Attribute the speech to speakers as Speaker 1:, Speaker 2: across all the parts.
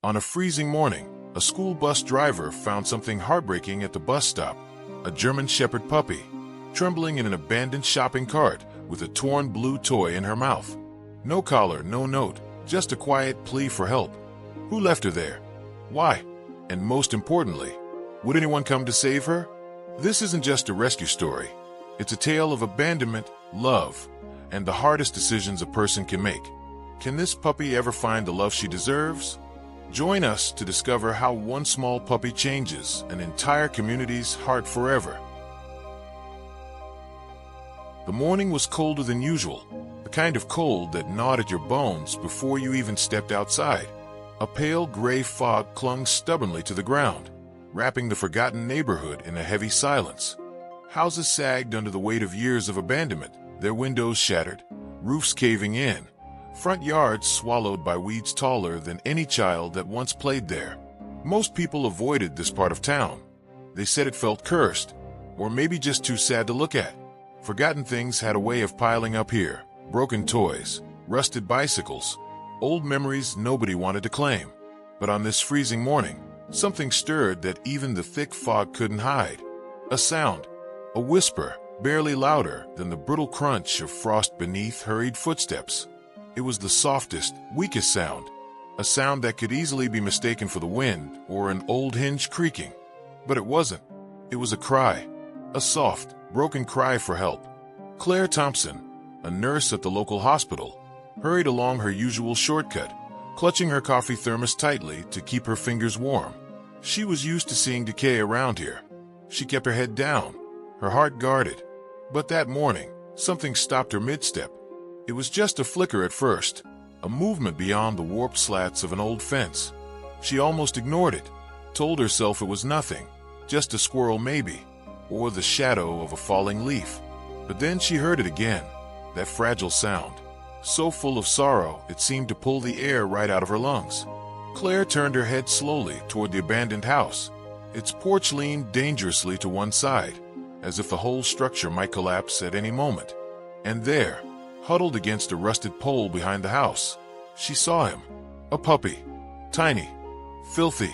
Speaker 1: On a freezing morning, a school bus driver found something heartbreaking at the bus stop. A German Shepherd puppy, trembling in an abandoned shopping cart with a torn blue toy in her mouth. No collar, no note, just a quiet plea for help. Who left her there? Why? And most importantly, would anyone come to save her? This isn't just a rescue story. It's a tale of abandonment, love, and the hardest decisions a person can make. Can this puppy ever find the love she deserves? Join us to discover how one small puppy changes an entire community's heart forever. The morning was colder than usual, the kind of cold that gnawed at your bones before you even stepped outside. A pale gray fog clung stubbornly to the ground, wrapping the forgotten neighborhood in a heavy silence. Houses sagged under the weight of years of abandonment, their windows shattered, roofs caving in, front yards swallowed by weeds taller than any child that once played there. Most people avoided this part of town. They said it felt cursed, or maybe just too sad to look at. Forgotten things had a way of piling up here: broken toys, rusted bicycles, old memories nobody wanted to claim. But on this freezing morning, something stirred that even the thick fog couldn't hide. A sound, a whisper, barely louder than the brittle crunch of frost beneath hurried footsteps. It was the softest, weakest sound, a sound that could easily be mistaken for the wind or an old hinge creaking. But it wasn't. It was a cry, a soft, broken cry for help. Claire Thompson, a nurse at the local hospital, hurried along her usual shortcut, clutching her coffee thermos tightly to keep her fingers warm. She was used to seeing decay around here. She kept her head down, her heart guarded. But that morning, something stopped her mid-step. It was just a flicker at first, a movement beyond the warped slats of an old fence. She almost ignored it, told herself it was nothing, just a squirrel maybe, or the shadow of a falling leaf. But then she heard it again, that fragile sound, so full of sorrow it seemed to pull the air right out of her lungs. Claire turned her head slowly toward the abandoned house. Its porch leaned dangerously to one side, as if the whole structure might collapse at any moment. And there, huddled against a rusted pole behind the house, she saw him, a puppy, tiny, filthy,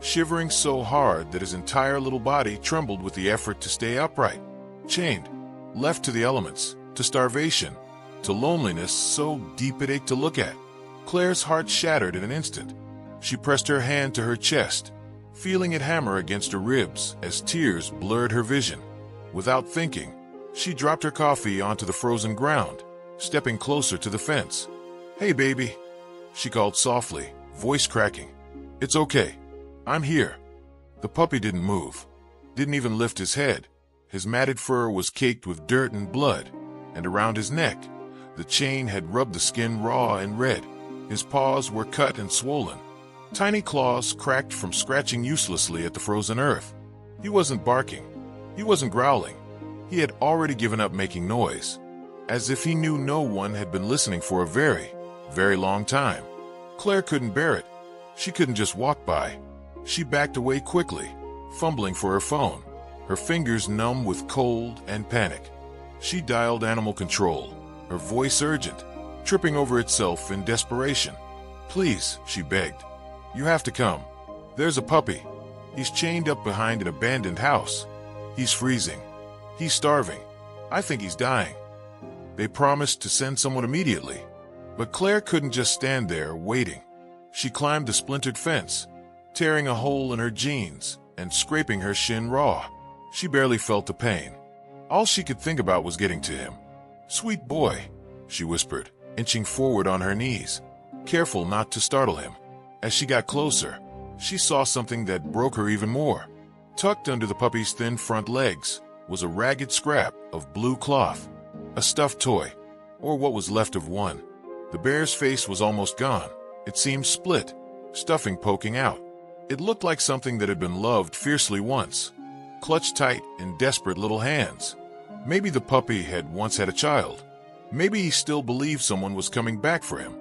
Speaker 1: shivering so hard that his entire little body trembled with the effort to stay upright, chained, left to the elements, to starvation, to loneliness so deep it ached to look at. Claire's heart shattered in an instant. She pressed her hand to her chest, feeling it hammer against her ribs as tears blurred her vision. Without thinking, she dropped her coffee onto the frozen ground, stepping closer to the fence. "Hey, baby," she called softly, voice cracking. "It's okay. I'm here." The puppy didn't move, didn't even lift his head. His matted fur was caked with dirt and blood, and around his neck, the chain had rubbed the skin raw and red. His paws were cut and swollen, tiny claws cracked from scratching uselessly at the frozen earth. He wasn't barking. He wasn't growling. He had already given up making noise, as if he knew no one had been listening for a very, very long time. Claire couldn't bear it. She couldn't just walk by. She backed away quickly, fumbling for her phone, her fingers numb with cold and panic. She dialed animal control, her voice urgent, tripping over itself in desperation. "Please," she begged. "You have to come. There's a puppy. He's chained up behind an abandoned house. He's freezing. He's starving. I think he's dying." They promised to send someone immediately, but Claire couldn't just stand there waiting. She climbed the splintered fence, tearing a hole in her jeans and scraping her shin raw. She barely felt the pain. All she could think about was getting to him. "Sweet boy," she whispered, inching forward on her knees, careful not to startle him. As she got closer, she saw something that broke her even more. Tucked under the puppy's thin front legs was a ragged scrap of blue cloth, a stuffed toy, or what was left of one. The bear's face was almost gone. It seemed split, stuffing poking out. It looked like something that had been loved fiercely once, clutched tight in desperate little hands. Maybe the puppy had once had a child. Maybe he still believed someone was coming back for him.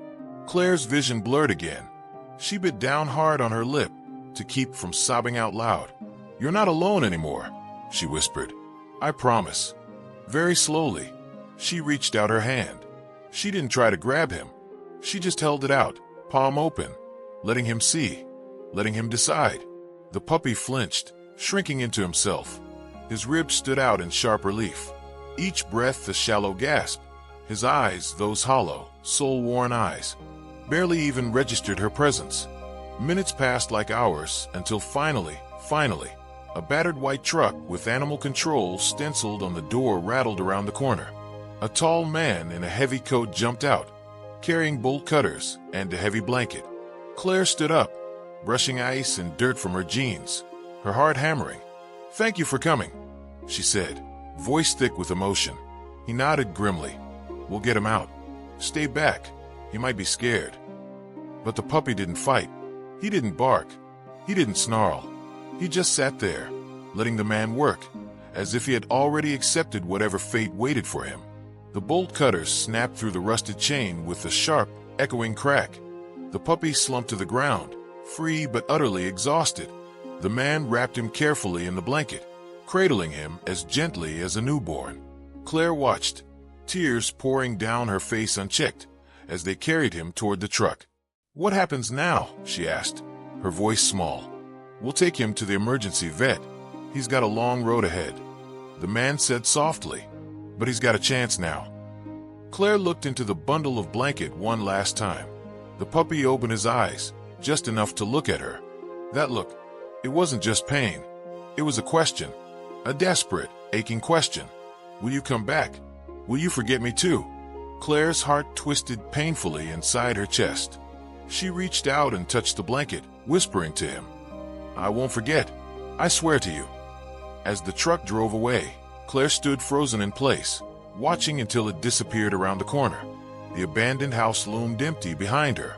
Speaker 1: Claire's vision blurred again. She bit down hard on her lip to keep from sobbing out loud. "You're not alone anymore," she whispered. "I promise." Very slowly, she reached out her hand. She didn't try to grab him. She just held it out, palm open, letting him see, letting him decide. The puppy flinched, shrinking into himself. His ribs stood out in sharp relief, each breath a shallow gasp. His eyes, those hollow, soul-worn eyes, barely even registered her presence. Minutes passed like hours until finally, a battered white truck with animal control stenciled on the door rattled around the corner. A tall man in a heavy coat jumped out, carrying bolt cutters and a heavy blanket. Claire stood up, brushing ice and dirt from her jeans, her heart hammering. "Thank you for coming," she said, voice thick with emotion. He nodded grimly. "We'll get him out. Stay back. He might be scared." But the puppy didn't fight. He didn't bark. He didn't snarl. He just sat there, letting the man work, as if he had already accepted whatever fate waited for him. The bolt cutters snapped through the rusted chain with a sharp, echoing crack. The puppy slumped to the ground, free but utterly exhausted. The man wrapped him carefully in the blanket, cradling him as gently as a newborn. Claire watched, tears pouring down her face unchecked, as they carried him toward the truck. "What happens now?" she asked, her voice small. "We'll take him to the emergency vet. He's got a long road ahead." The man said softly, "But he's got a chance now." Claire looked into the bundle of blanket one last time. The puppy opened his eyes, just enough to look at her. That look, it wasn't just pain. It was a question, a desperate, aching question. "Will you come back? Will you forget me too?" Claire's heart twisted painfully inside her chest. She reached out and touched the blanket, whispering to him, "I won't forget. I swear to you." As the truck drove away, Claire stood frozen in place, watching until it disappeared around the corner. The abandoned house loomed empty behind her.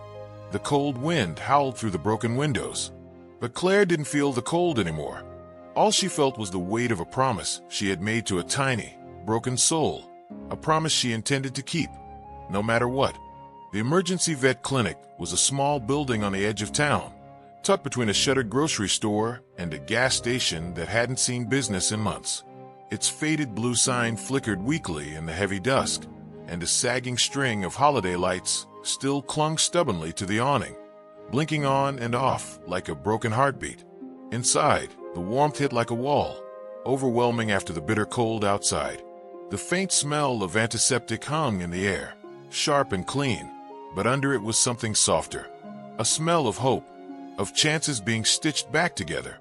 Speaker 1: The cold wind howled through the broken windows. But Claire didn't feel the cold anymore. All she felt was the weight of a promise she had made to a tiny, broken soul, a promise she intended to keep, no matter what. The emergency vet clinic was a small building on the edge of town, tucked between a shuttered grocery store and a gas station that hadn't seen business in months. Its faded blue sign flickered weakly in the heavy dusk, and a sagging string of holiday lights still clung stubbornly to the awning, blinking on and off like a broken heartbeat. Inside, the warmth hit like a wall, overwhelming after the bitter cold outside. The faint smell of antiseptic hung in the air, sharp and clean, but under it was something softer, a smell of hope, of chances being stitched back together.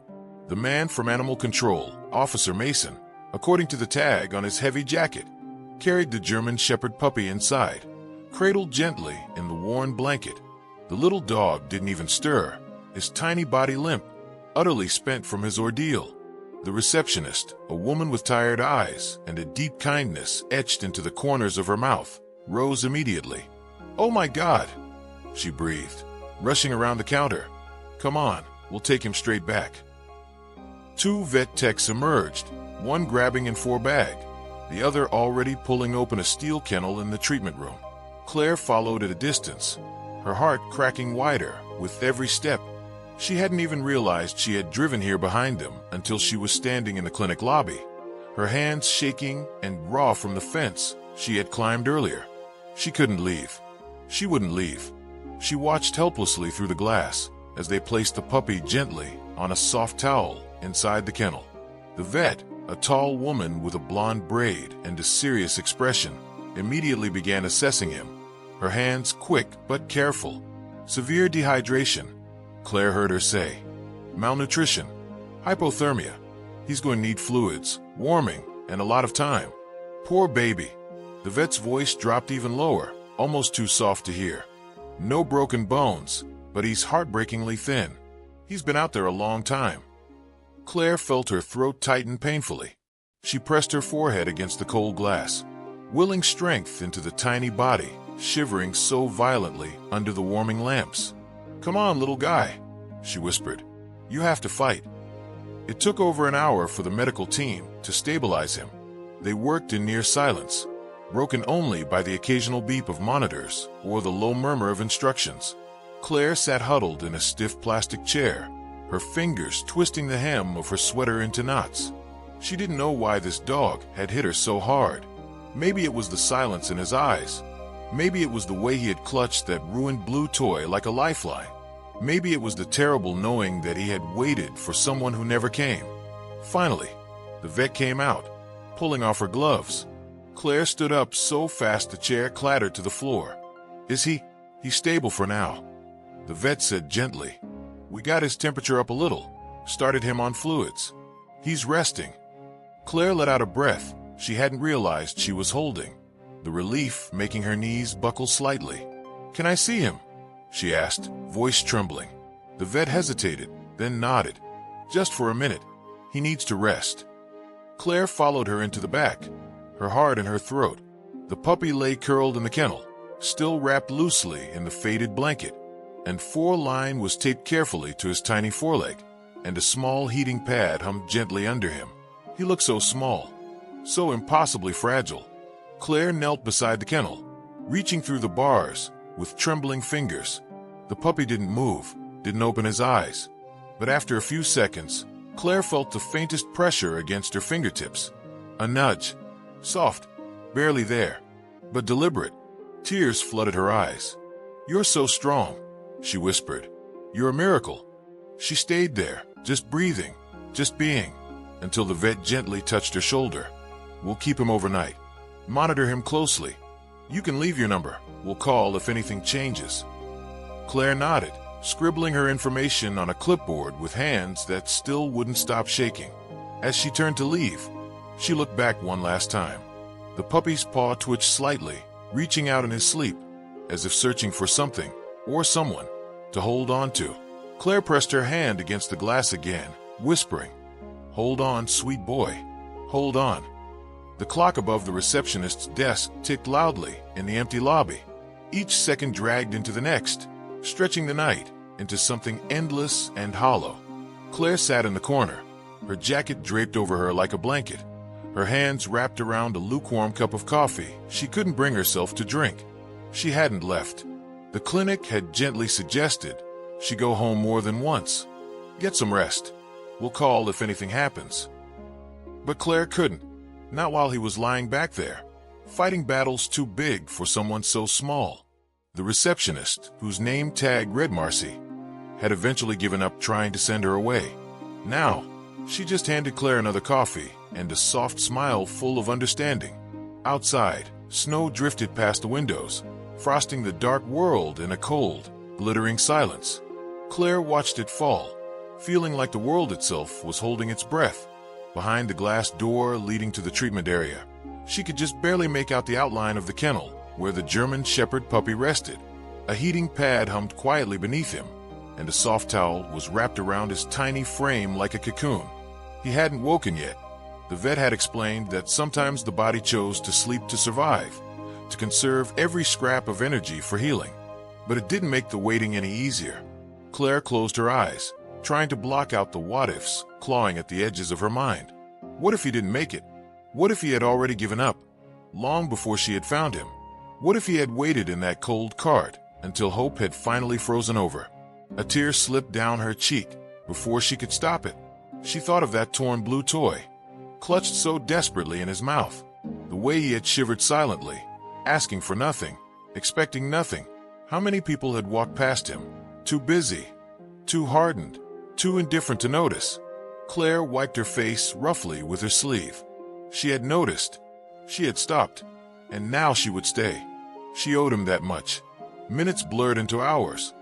Speaker 1: The man from Animal Control, Officer Mason, according to the tag on his heavy jacket, carried the German Shepherd puppy inside, cradled gently in the worn blanket. The little dog didn't even stir, his tiny body limp, utterly spent from his ordeal. The receptionist, a woman with tired eyes and a deep kindness etched into the corners of her mouth, rose immediately. "Oh my God," she breathed, rushing around the counter. "Come on, we'll take him straight back." Two vet techs emerged, one grabbing Infor bag, the other already pulling open a steel kennel in the treatment room. Claire followed at a distance, her heart cracking wider with every step. She hadn't even realized she had driven here behind them until she was standing in the clinic lobby, her hands shaking and raw from the fence she had climbed earlier. She couldn't leave. She wouldn't leave. She watched helplessly through the glass as they placed the puppy gently on a soft towel inside the kennel. The vet, a tall woman with a blonde braid and a serious expression, immediately began assessing him, her hands quick but careful. "Severe dehydration," Claire heard her say. "Malnutrition. Hypothermia. He's going to need fluids, warming, and a lot of time. Poor baby." The vet's voice dropped even lower, almost too soft to hear. "No broken bones, but he's heartbreakingly thin. He's been out there a long time." Claire felt her throat tighten painfully. She pressed her forehead against the cold glass, willing strength into the tiny body, shivering so violently under the warming lamps. "Come on, little guy," she whispered. "You have to fight." It took over an hour for the medical team to stabilize him. They worked in near silence, broken only by the occasional beep of monitors or the low murmur of instructions. Claire sat huddled in a stiff plastic chair, her fingers twisting the hem of her sweater into knots. She didn't know why this dog had hit her so hard. Maybe it was the silence in his eyes. Maybe it was the way he had clutched that ruined blue toy like a lifeline. Maybe it was the terrible knowing that he had waited for someone who never came. Finally, the vet came out, pulling off her gloves. Claire stood up so fast the chair clattered to the floor. Is he? He's stable for now, the vet said gently. We got his temperature up a little, started him on fluids. He's resting. Claire let out a breath she hadn't realized she was holding, the relief making her knees buckle slightly. Can I see him? She asked, voice trembling. The vet hesitated, then nodded. Just for a minute. He needs to rest. Claire followed her into the back, her heart in her throat. The puppy lay curled in the kennel, still wrapped loosely in the faded blanket, and 4-line was taped carefully to his tiny foreleg, and a small heating pad hummed gently under him. He looked so small, so impossibly fragile. Claire knelt beside the kennel, reaching through the bars with trembling fingers. The puppy didn't move, didn't open his eyes, but after a few seconds, Claire felt the faintest pressure against her fingertips. A nudge, soft, barely there, but deliberate. Tears flooded her eyes. You're so strong, she whispered. You're a miracle. She stayed there, just breathing, just being, until the vet gently touched her shoulder. We'll keep him overnight. Monitor him closely. You can leave your number. We'll call if anything changes. Claire nodded, scribbling her information on a clipboard with hands that still wouldn't stop shaking. As she turned to leave, she looked back one last time. The puppy's paw twitched slightly, reaching out in his sleep, as if searching for something, or someone, to hold on to. Claire pressed her hand against the glass again, whispering, Hold on, sweet boy. Hold on. The clock above the receptionist's desk ticked loudly in the empty lobby. Each second dragged into the next, stretching the night into something endless and hollow. Claire sat in the corner, her jacket draped over her like a blanket, her hands wrapped around a lukewarm cup of coffee she couldn't bring herself to drink. She hadn't left. The clinic had gently suggested she go home more than once. Get some rest. We'll call if anything happens. But Claire couldn't, not while he was lying back there, fighting battles too big for someone so small. The receptionist, whose name tag read Marcy, had eventually given up trying to send her away. Now, she just handed Claire another coffee and a soft smile full of understanding. Outside, snow drifted past the windows, frosting the dark world in a cold, glittering silence. Claire watched it fall, feeling like the world itself was holding its breath. Behind the glass door leading to the treatment area, she could just barely make out the outline of the kennel where the German Shepherd puppy rested. A heating pad hummed quietly beneath him, and a soft towel was wrapped around his tiny frame like a cocoon. He hadn't woken yet. The vet had explained that sometimes the body chose to sleep to survive, to conserve every scrap of energy for healing. But it didn't make the waiting any easier. Claire closed her eyes, trying to block out the what-ifs clawing at the edges of her mind. What if he didn't make it? What if he had already given up, long before she had found him? What if he had waited in that cold cart until hope had finally frozen over? A tear slipped down her cheek before she could stop it. She thought of that torn blue toy, clutched so desperately in his mouth, the way he had shivered silently, asking for nothing, expecting nothing. How many people had walked past him, too busy, too hardened, too indifferent to notice? Claire wiped her face roughly with her sleeve. She had noticed. She had stopped. And now she would stay. She owed him that much. Minutes blurred into hours.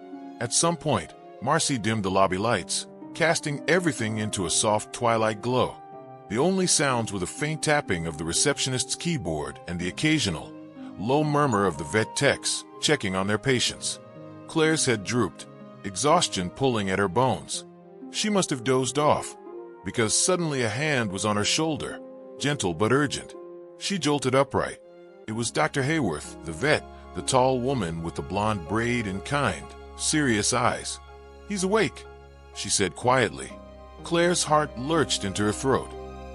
Speaker 1: At some point, Marcy dimmed the lobby lights, casting everything into a soft twilight glow. The only sounds were the faint tapping of the receptionist's keyboard and the occasional, low murmur of the vet techs checking on their patients. Claire's head drooped, exhaustion pulling at her bones. She must have dozed off, because suddenly a hand was on her shoulder, gentle but urgent. She jolted upright. It was Dr. Hayworth, the vet, the tall woman with the blonde braid and kind, serious eyes. He's awake, she said quietly. Claire's heart lurched into her throat.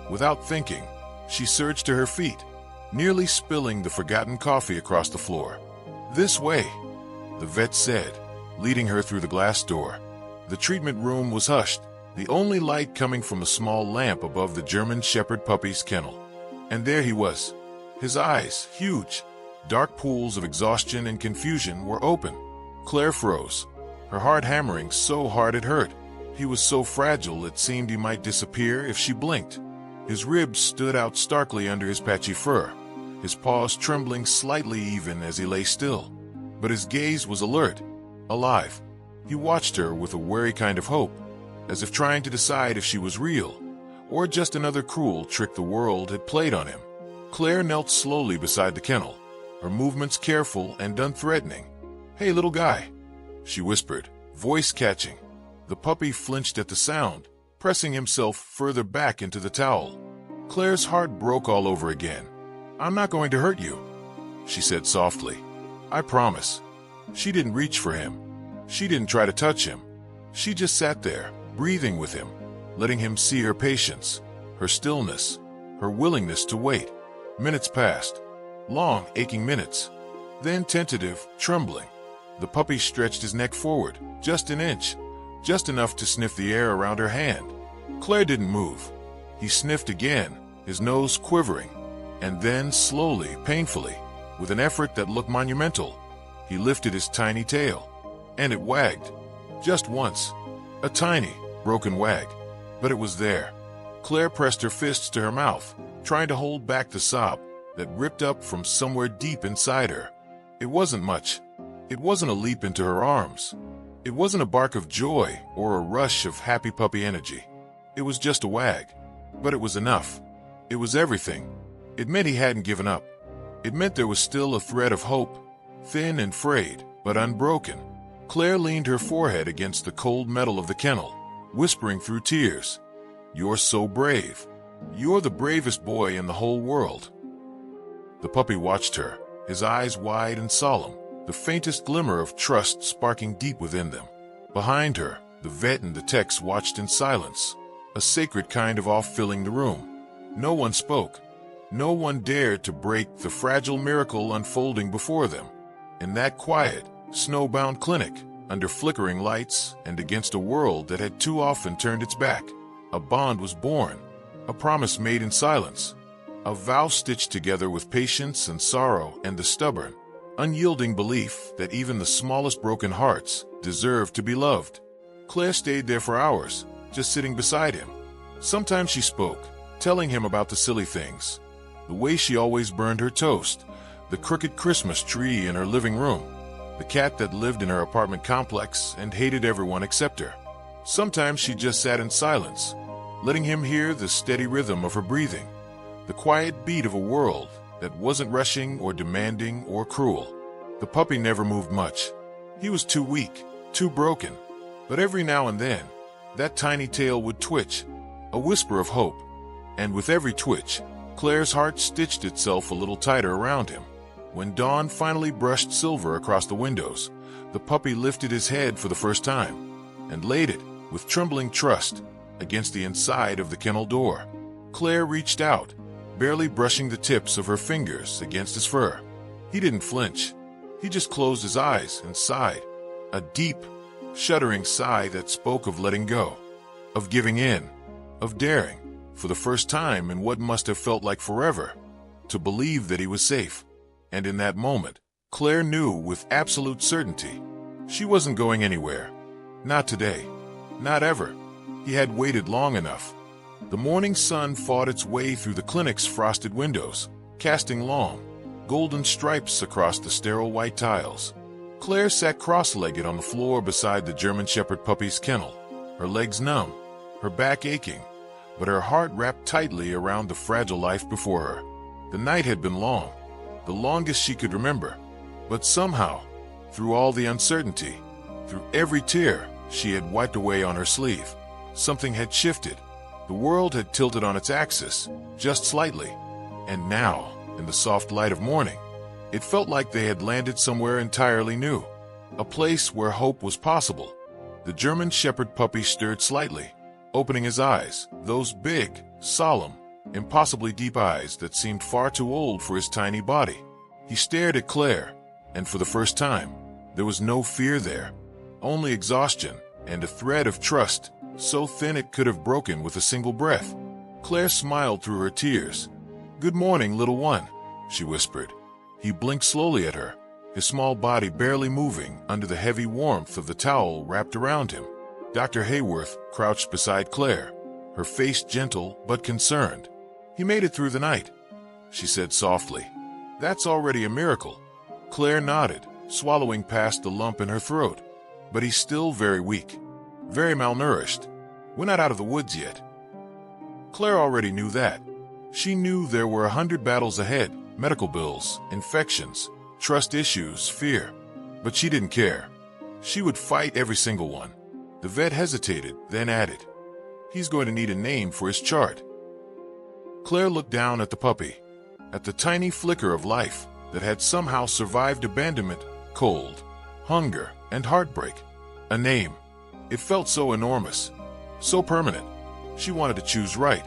Speaker 1: Without thinking, she surged to her feet, nearly spilling the forgotten coffee across the floor. This way, the vet said, leading her through the glass door. The treatment room was hushed, the only light coming from a small lamp above the German Shepherd puppy's kennel. And there he was. His eyes, huge, dark pools of exhaustion and confusion, were open. Claire froze, her heart hammering so hard it hurt. He was so fragile it seemed he might disappear if she blinked. His ribs stood out starkly under his patchy fur, his paws trembling slightly even as he lay still. But his gaze was alert, alive. He watched her with a wary kind of hope, as if trying to decide if she was real, or just another cruel trick the world had played on him. Claire knelt slowly beside the kennel, her movements careful and unthreatening. "Hey, little guy," she whispered, voice catching. The puppy flinched at the sound, pressing himself further back into the towel. Claire's heart broke all over again. "I'm not going to hurt you," she said softly. "I promise." She didn't reach for him. She didn't try to touch him. She just sat there, breathing with him, letting him see her patience, her stillness, her willingness to wait. Minutes passed. Long, aching minutes. Then tentative, trembling. The puppy stretched his neck forward, just an inch, just enough to sniff the air around her hand. Claire didn't move. He sniffed again, his nose quivering, and then slowly, painfully, with an effort that looked monumental, he lifted his tiny tail, and it wagged. Just once. A tiny, broken wag. But it was there. Claire pressed her fists to her mouth, trying to hold back the sob that ripped up from somewhere deep inside her. It wasn't much. It wasn't a leap into her arms. It wasn't a bark of joy or a rush of happy puppy energy. It was just a wag. But it was enough. It was everything. It meant he hadn't given up. It meant there was still a thread of hope, thin and frayed, but unbroken. Claire leaned her forehead against the cold metal of the kennel, whispering through tears, "You're so brave. You're the bravest boy in the whole world." The puppy watched her, his eyes wide and solemn, the faintest glimmer of trust sparking deep within them. Behind her, the vet and the techs watched in silence, a sacred kind of awe filling the room. No one spoke. No one dared to break the fragile miracle unfolding before them. In that quiet, snowbound clinic, under flickering lights and against a world that had too often turned its back, a bond was born, a promise made in silence, a vow stitched together with patience and sorrow and the stubborn, unyielding belief that even the smallest broken hearts deserved to be loved. Claire stayed there for hours, just sitting beside him. Sometimes she spoke, telling him about the silly things, the way she always burned her toast, the crooked Christmas tree in her living room, the cat that lived in her apartment complex and hated everyone except her. Sometimes she just sat in silence, letting him hear the steady rhythm of her breathing, the quiet beat of a world that wasn't rushing or demanding or cruel. The puppy never moved much. He was too weak, too broken. But every now and then, that tiny tail would twitch, a whisper of hope. And with every twitch, Claire's heart stitched itself a little tighter around him. When dawn finally brushed silver across the windows, the puppy lifted his head for the first time and laid it, with trembling trust, against the inside of the kennel door. Claire reached out, barely brushing the tips of her fingers against his fur. He didn't flinch. He just closed his eyes and sighed, a deep, shuddering sigh that spoke of letting go, of giving in, of daring, for the first time in what must have felt like forever, to believe that he was safe. And in that moment, Claire knew with absolute certainty she wasn't going anywhere. Not today. Not ever. He had waited long enough. The morning sun fought its way through the clinic's frosted windows, casting long, golden stripes across the sterile white tiles. Claire sat cross-legged on the floor beside the German Shepherd puppy's kennel, her legs numb, her back aching, but her heart wrapped tightly around the fragile life before her. The night had been long, the longest she could remember, but somehow, through all the uncertainty, through every tear she had wiped away on her sleeve, something had shifted. The world had tilted on its axis, just slightly, and now, in the soft light of morning, it felt like they had landed somewhere entirely new, a place where hope was possible. The German Shepherd puppy stirred slightly, opening his eyes, those big, solemn, impossibly deep eyes that seemed far too old for his tiny body. He stared at Claire, and for the first time, there was no fear there, only exhaustion and a thread of trust, so thin it could have broken with a single breath. Claire smiled through her tears. "Good morning, little one," she whispered. He blinked slowly at her, his small body barely moving under the heavy warmth of the towel wrapped around him. Dr. Hayworth crouched beside Claire, her face gentle but concerned. "He made it through the night," she said softly. "That's already a miracle." Claire nodded, swallowing past the lump in her throat. "But he's still very weak, very malnourished. We're not out of the woods yet." Claire already knew that. She knew there were 100 battles ahead: medical bills, infections, trust issues, fear. But she didn't care. She would fight every single one. The vet hesitated, then added, "He's going to need a name for his chart." Claire looked down at the puppy, at the tiny flicker of life that had somehow survived abandonment, cold, hunger, and heartbreak. A name. It felt so enormous, so permanent. She wanted to choose right.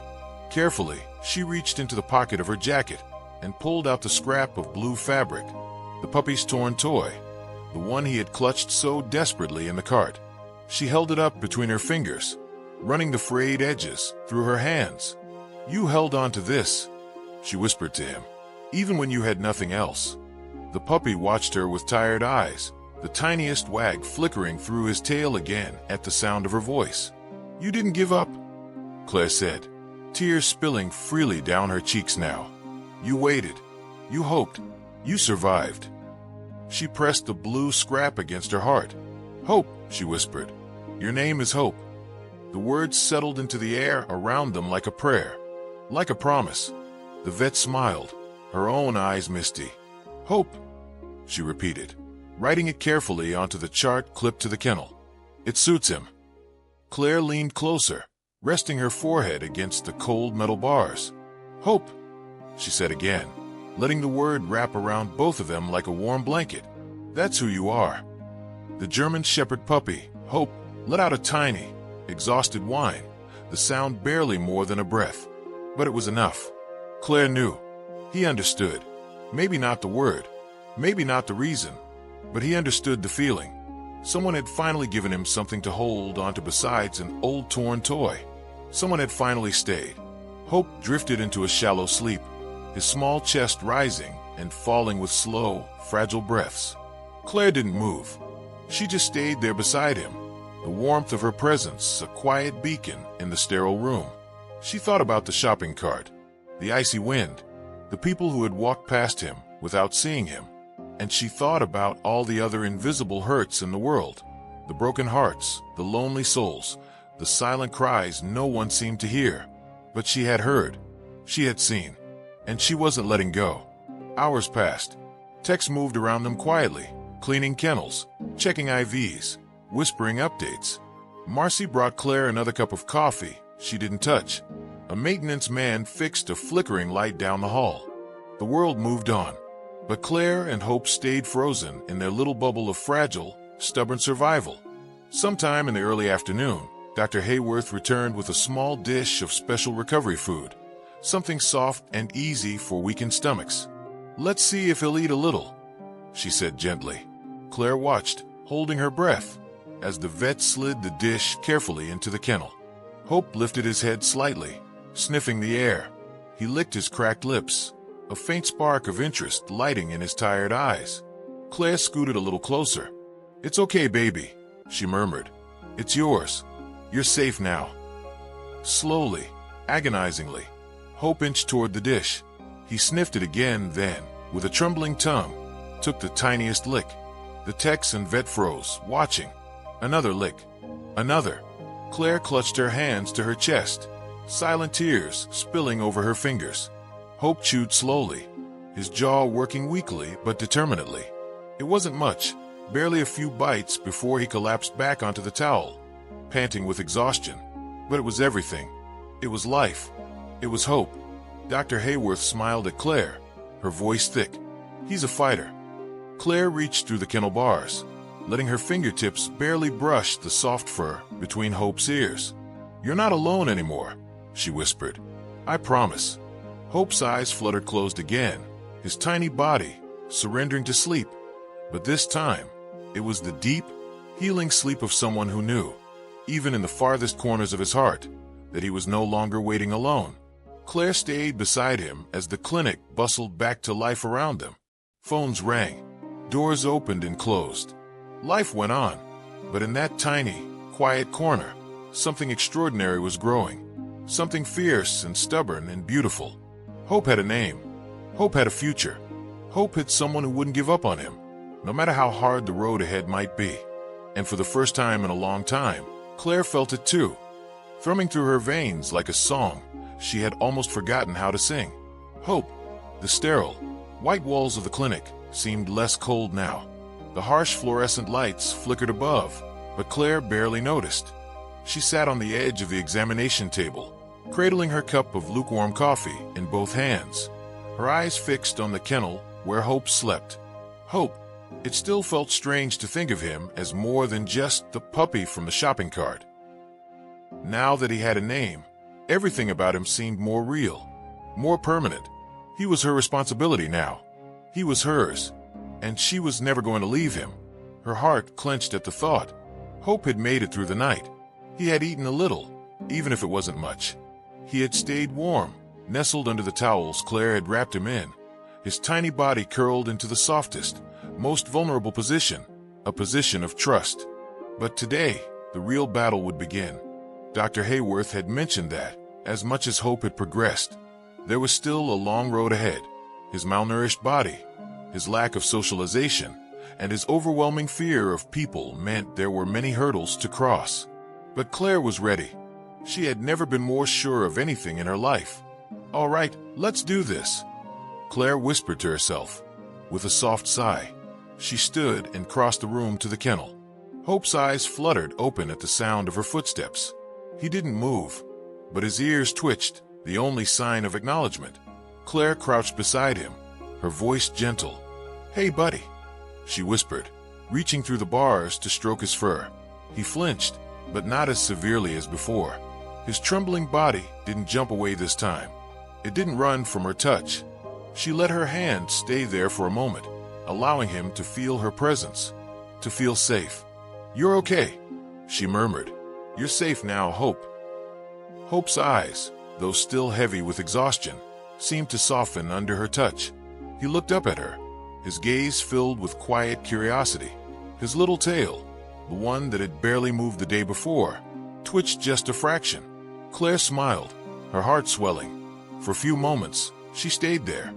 Speaker 1: Carefully, she reached into the pocket of her jacket and pulled out the scrap of blue fabric, the puppy's torn toy, the one he had clutched so desperately in the cart. She held it up between her fingers, running the frayed edges through her hands. "You held on to this," she whispered to him, "even when you had nothing else." The puppy watched her with tired eyes, the tiniest wag flickering through his tail again at the sound of her voice. "You didn't give up," Claire said, tears spilling freely down her cheeks now. "You waited. You hoped. You survived." She pressed the blue scrap against her heart. "Hope," she whispered. "Your name is Hope." The words settled into the air around them like a prayer, like a promise. The vet smiled, her own eyes misty. "Hope," she repeated, writing it carefully onto the chart clipped to the kennel. "It suits him." Claire leaned closer, resting her forehead against the cold metal bars. "Hope," she said again, letting the word wrap around both of them like a warm blanket. "That's who you are." The German Shepherd puppy, Hope, let out a tiny, exhausted whine, the sound barely more than a breath. But it was enough. Claire knew. He understood. Maybe not the word, maybe not the reason, but he understood the feeling. Someone had finally given him something to hold onto besides an old torn toy. Someone had finally stayed. Hope drifted into a shallow sleep, his small chest rising and falling with slow, fragile breaths. Claire didn't move. She just stayed there beside him, the warmth of her presence a quiet beacon in the sterile room. She thought about the shopping cart, the icy wind, the people who had walked past him without seeing him, and she thought about all the other invisible hurts in the world, the broken hearts, the lonely souls, the silent cries no one seemed to hear. But she had heard, she had seen, and she wasn't letting go. Hours passed. Tex moved around them quietly, cleaning kennels, checking IVs, whispering updates. Marcy brought Claire another cup of coffee she didn't touch. A maintenance man fixed a flickering light down the hall. The world moved on, but Claire and Hope stayed frozen in their little bubble of fragile, stubborn survival. Sometime in the early afternoon, Dr. Hayworth returned with a small dish of special recovery food, something soft and easy for weakened stomachs. "Let's see if he'll eat a little," she said gently. Claire watched, holding her breath, as the vet slid the dish carefully into the kennel. Hope lifted his head slightly, sniffing the air. He licked his cracked lips, a faint spark of interest lighting in his tired eyes. Claire scooted a little closer. "It's okay, baby," she murmured. "It's yours. You're safe now." Slowly, agonizingly, Hope inched toward the dish. He sniffed it again, then, with a trembling tongue, took the tiniest lick. The Tex and vet froze, watching. Another lick. Another. Claire clutched her hands to her chest, silent tears spilling over her fingers. Hope chewed slowly, his jaw working weakly but determinedly. It wasn't much, barely a few bites before he collapsed back onto the towel, panting with exhaustion. But it was everything. It was life. It was hope. Dr. Hayworth smiled at Claire, her voice thick. "He's a fighter." Claire reached through the kennel bars, letting her fingertips barely brush the soft fur between Hope's ears. "You're not alone anymore," she whispered. "I promise." Hope's eyes fluttered closed again, his tiny body surrendering to sleep. But this time, it was the deep, healing sleep of someone who knew, even in the farthest corners of his heart, that he was no longer waiting alone. Claire stayed beside him as the clinic bustled back to life around them. Phones rang. Doors opened and closed. Life went on, but in that tiny, quiet corner, something extraordinary was growing. Something fierce and stubborn and beautiful. Hope had a name. Hope had a future. Hope had someone who wouldn't give up on him, no matter how hard the road ahead might be. And for the first time in a long time, Claire felt it too. Thrumming through her veins like a song she had almost forgotten how to sing. Hope. The sterile, white walls of the clinic seemed less cold now. The harsh fluorescent lights flickered above, but Claire barely noticed. She sat on the edge of the examination table, cradling her cup of lukewarm coffee in both hands, her eyes fixed on the kennel where Hope slept. Hope. It still felt strange to think of him as more than just the puppy from the shopping cart. Now that he had a name, everything about him seemed more real, more permanent. He was her responsibility now. He was hers, and she was never going to leave him. Her heart clenched at the thought. Hope had made it through the night. He had eaten a little, even if it wasn't much. He had stayed warm, nestled under the towels Claire had wrapped him in, his tiny body curled into the softest, most vulnerable position, a position of trust. But today, the real battle would begin. Dr. Hayworth had mentioned that, as much as Hope had progressed, there was still a long road ahead. His malnourished body, his lack of socialization, and his overwhelming fear of people meant there were many hurdles to cross. But Claire was ready. She had never been more sure of anything in her life. "All right, let's do this," Claire whispered to herself. With a soft sigh, she stood and crossed the room to the kennel. Hope's eyes fluttered open at the sound of her footsteps. He didn't move, but his ears twitched, the only sign of acknowledgement. Claire crouched beside him, her voice gentle. "Hey, buddy," she whispered, reaching through the bars to stroke his fur. He flinched, but not as severely as before. His trembling body didn't jump away this time. It didn't run from her touch. She let her hand stay there for a moment, allowing him to feel her presence, to feel safe. "You're okay," she murmured. "You're safe now, Hope." Hope's eyes, though still heavy with exhaustion, seemed to soften under her touch. He looked up at her, his gaze filled with quiet curiosity. His little tail, the one that had barely moved the day before, twitched just a fraction. Claire smiled, her heart swelling. For a few moments, she stayed there,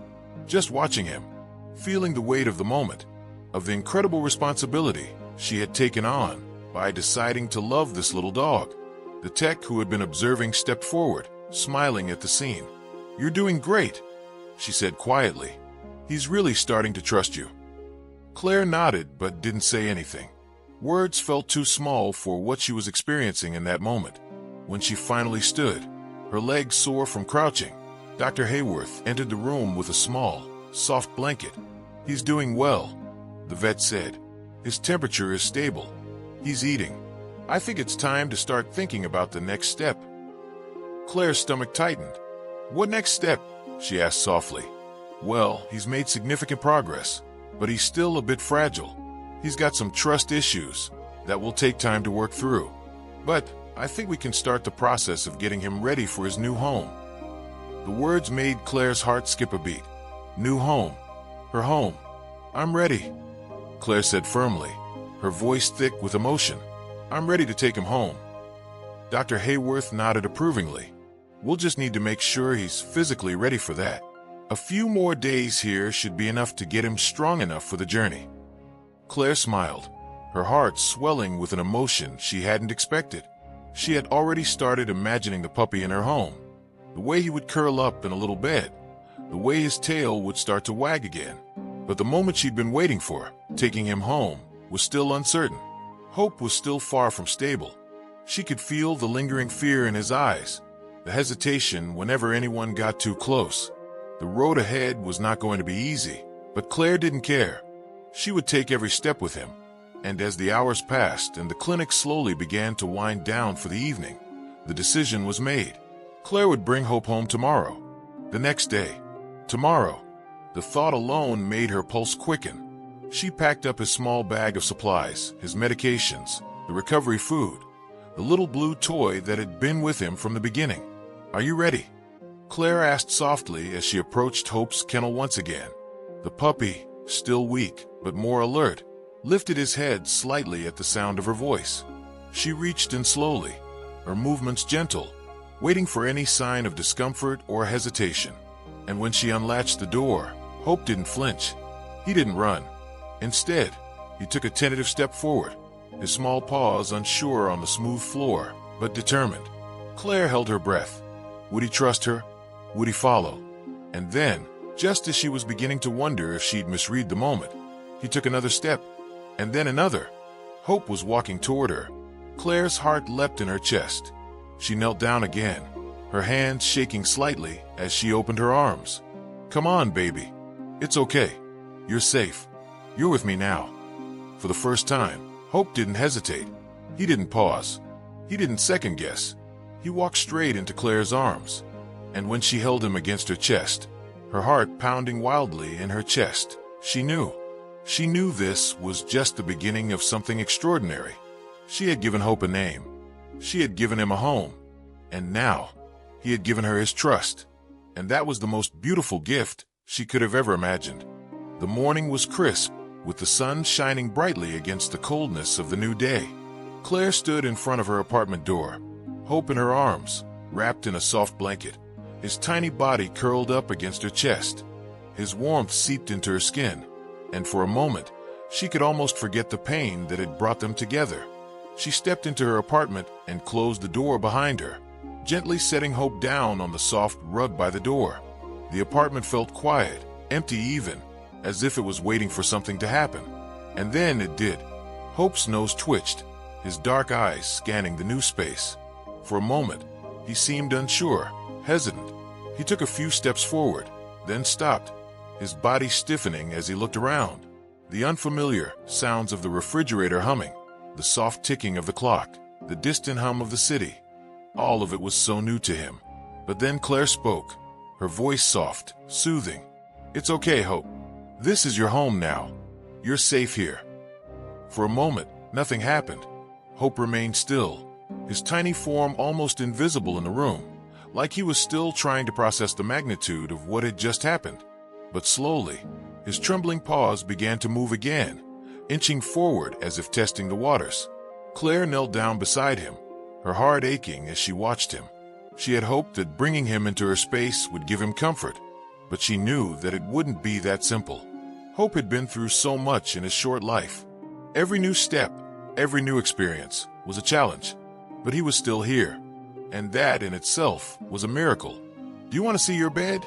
Speaker 1: just watching him, feeling the weight of the moment, of the incredible responsibility she had taken on by deciding to love this little dog. The tech who had been observing stepped forward, smiling at the scene. "You're doing great," she said quietly. "He's really starting to trust you." Claire nodded but didn't say anything. Words felt too small for what she was experiencing in that moment. When she finally stood, her legs sore from crouching, Dr. Hayworth entered the room with a small, soft blanket. "He's doing well," the vet said. "His temperature is stable. He's eating. I think it's time to start thinking about the next step." Claire's stomach tightened. "What next step?" she asked softly. "Well, he's made significant progress, but he's still a bit fragile. He's got some trust issues that will take time to work through. But I think we can start the process of getting him ready for his new home." The words made Claire's heart skip a beat. New home. Her home. "I'm ready," Claire said firmly, her voice thick with emotion. "I'm ready to take him home." Dr. Hayworth nodded approvingly. "We'll just need to make sure he's physically ready for that. A few more days here should be enough to get him strong enough for the journey." Claire smiled, her heart swelling with an emotion she hadn't expected. She had already started imagining the puppy in her home, the way he would curl up in a little bed, the way his tail would start to wag again. But the moment she'd been waiting for, taking him home, was still uncertain. Hope was still far from stable. She could feel the lingering fear in his eyes, the hesitation whenever anyone got too close. The road ahead was not going to be easy, but Claire didn't care. She would take every step with him. And as the hours passed and the clinic slowly began to wind down for the evening, the decision was made. Claire would bring Hope home tomorrow, the next day. Tomorrow. The thought alone made her pulse quicken. She packed up his small bag of supplies, his medications, the recovery food, the little blue toy that had been with him from the beginning. "Are you ready?" Claire asked softly as she approached Hope's kennel once again. The puppy, still weak, but more alert, lifted his head slightly at the sound of her voice. She reached in slowly, her movements gentle, waiting for any sign of discomfort or hesitation. And when she unlatched the door, Hope didn't flinch. He didn't run. Instead, he took a tentative step forward, his small paws unsure on the smooth floor, but determined. Claire held her breath. Would he trust her? Would he follow? And then, just as she was beginning to wonder if she'd misread the moment, he took another step, and then another. Hope was walking toward her. Claire's heart leapt in her chest. She knelt down again, her hands shaking slightly as she opened her arms. Come on, baby. It's okay. You're safe. You're with me now. For the first time, Hope didn't hesitate. He didn't pause. He didn't second guess. He walked straight into Claire's arms. And when she held him against her chest, her heart pounding wildly in her chest, she knew. She knew this was just the beginning of something extraordinary. She had given Hope a name. She had given him a home. And now, he had given her his trust. And that was the most beautiful gift she could have ever imagined. The morning was crisp, with the sun shining brightly against the coldness of the new day. Claire stood in front of her apartment door, Hope in her arms, wrapped in a soft blanket, his tiny body curled up against her chest. His warmth seeped into her skin, and for a moment, she could almost forget the pain that had brought them together. She stepped into her apartment and closed the door behind her, gently setting Hope down on the soft rug by the door. The apartment felt quiet, empty even, as if it was waiting for something to happen. And then it did. Hope's nose twitched, his dark eyes scanning the new space. For a moment, he seemed unsure, hesitant. He took a few steps forward, then stopped, his body stiffening as he looked around. The unfamiliar sounds of the refrigerator humming, the soft ticking of the clock, the distant hum of the city. All of it was so new to him. But then Claire spoke, her voice soft, soothing. It's okay, Hope. This is your home now. You're safe here. For a moment, nothing happened. Hope remained still, his tiny form almost invisible in the room, like he was still trying to process the magnitude of what had just happened. But slowly, his trembling paws began to move again, inching forward as if testing the waters. Claire knelt down beside him, her heart aching as she watched him. She had hoped that bringing him into her space would give him comfort, but she knew that it wouldn't be that simple. Hope had been through so much in his short life. Every new step, every new experience was a challenge, but he was still here, and that in itself was a miracle. Do you want to see your bed?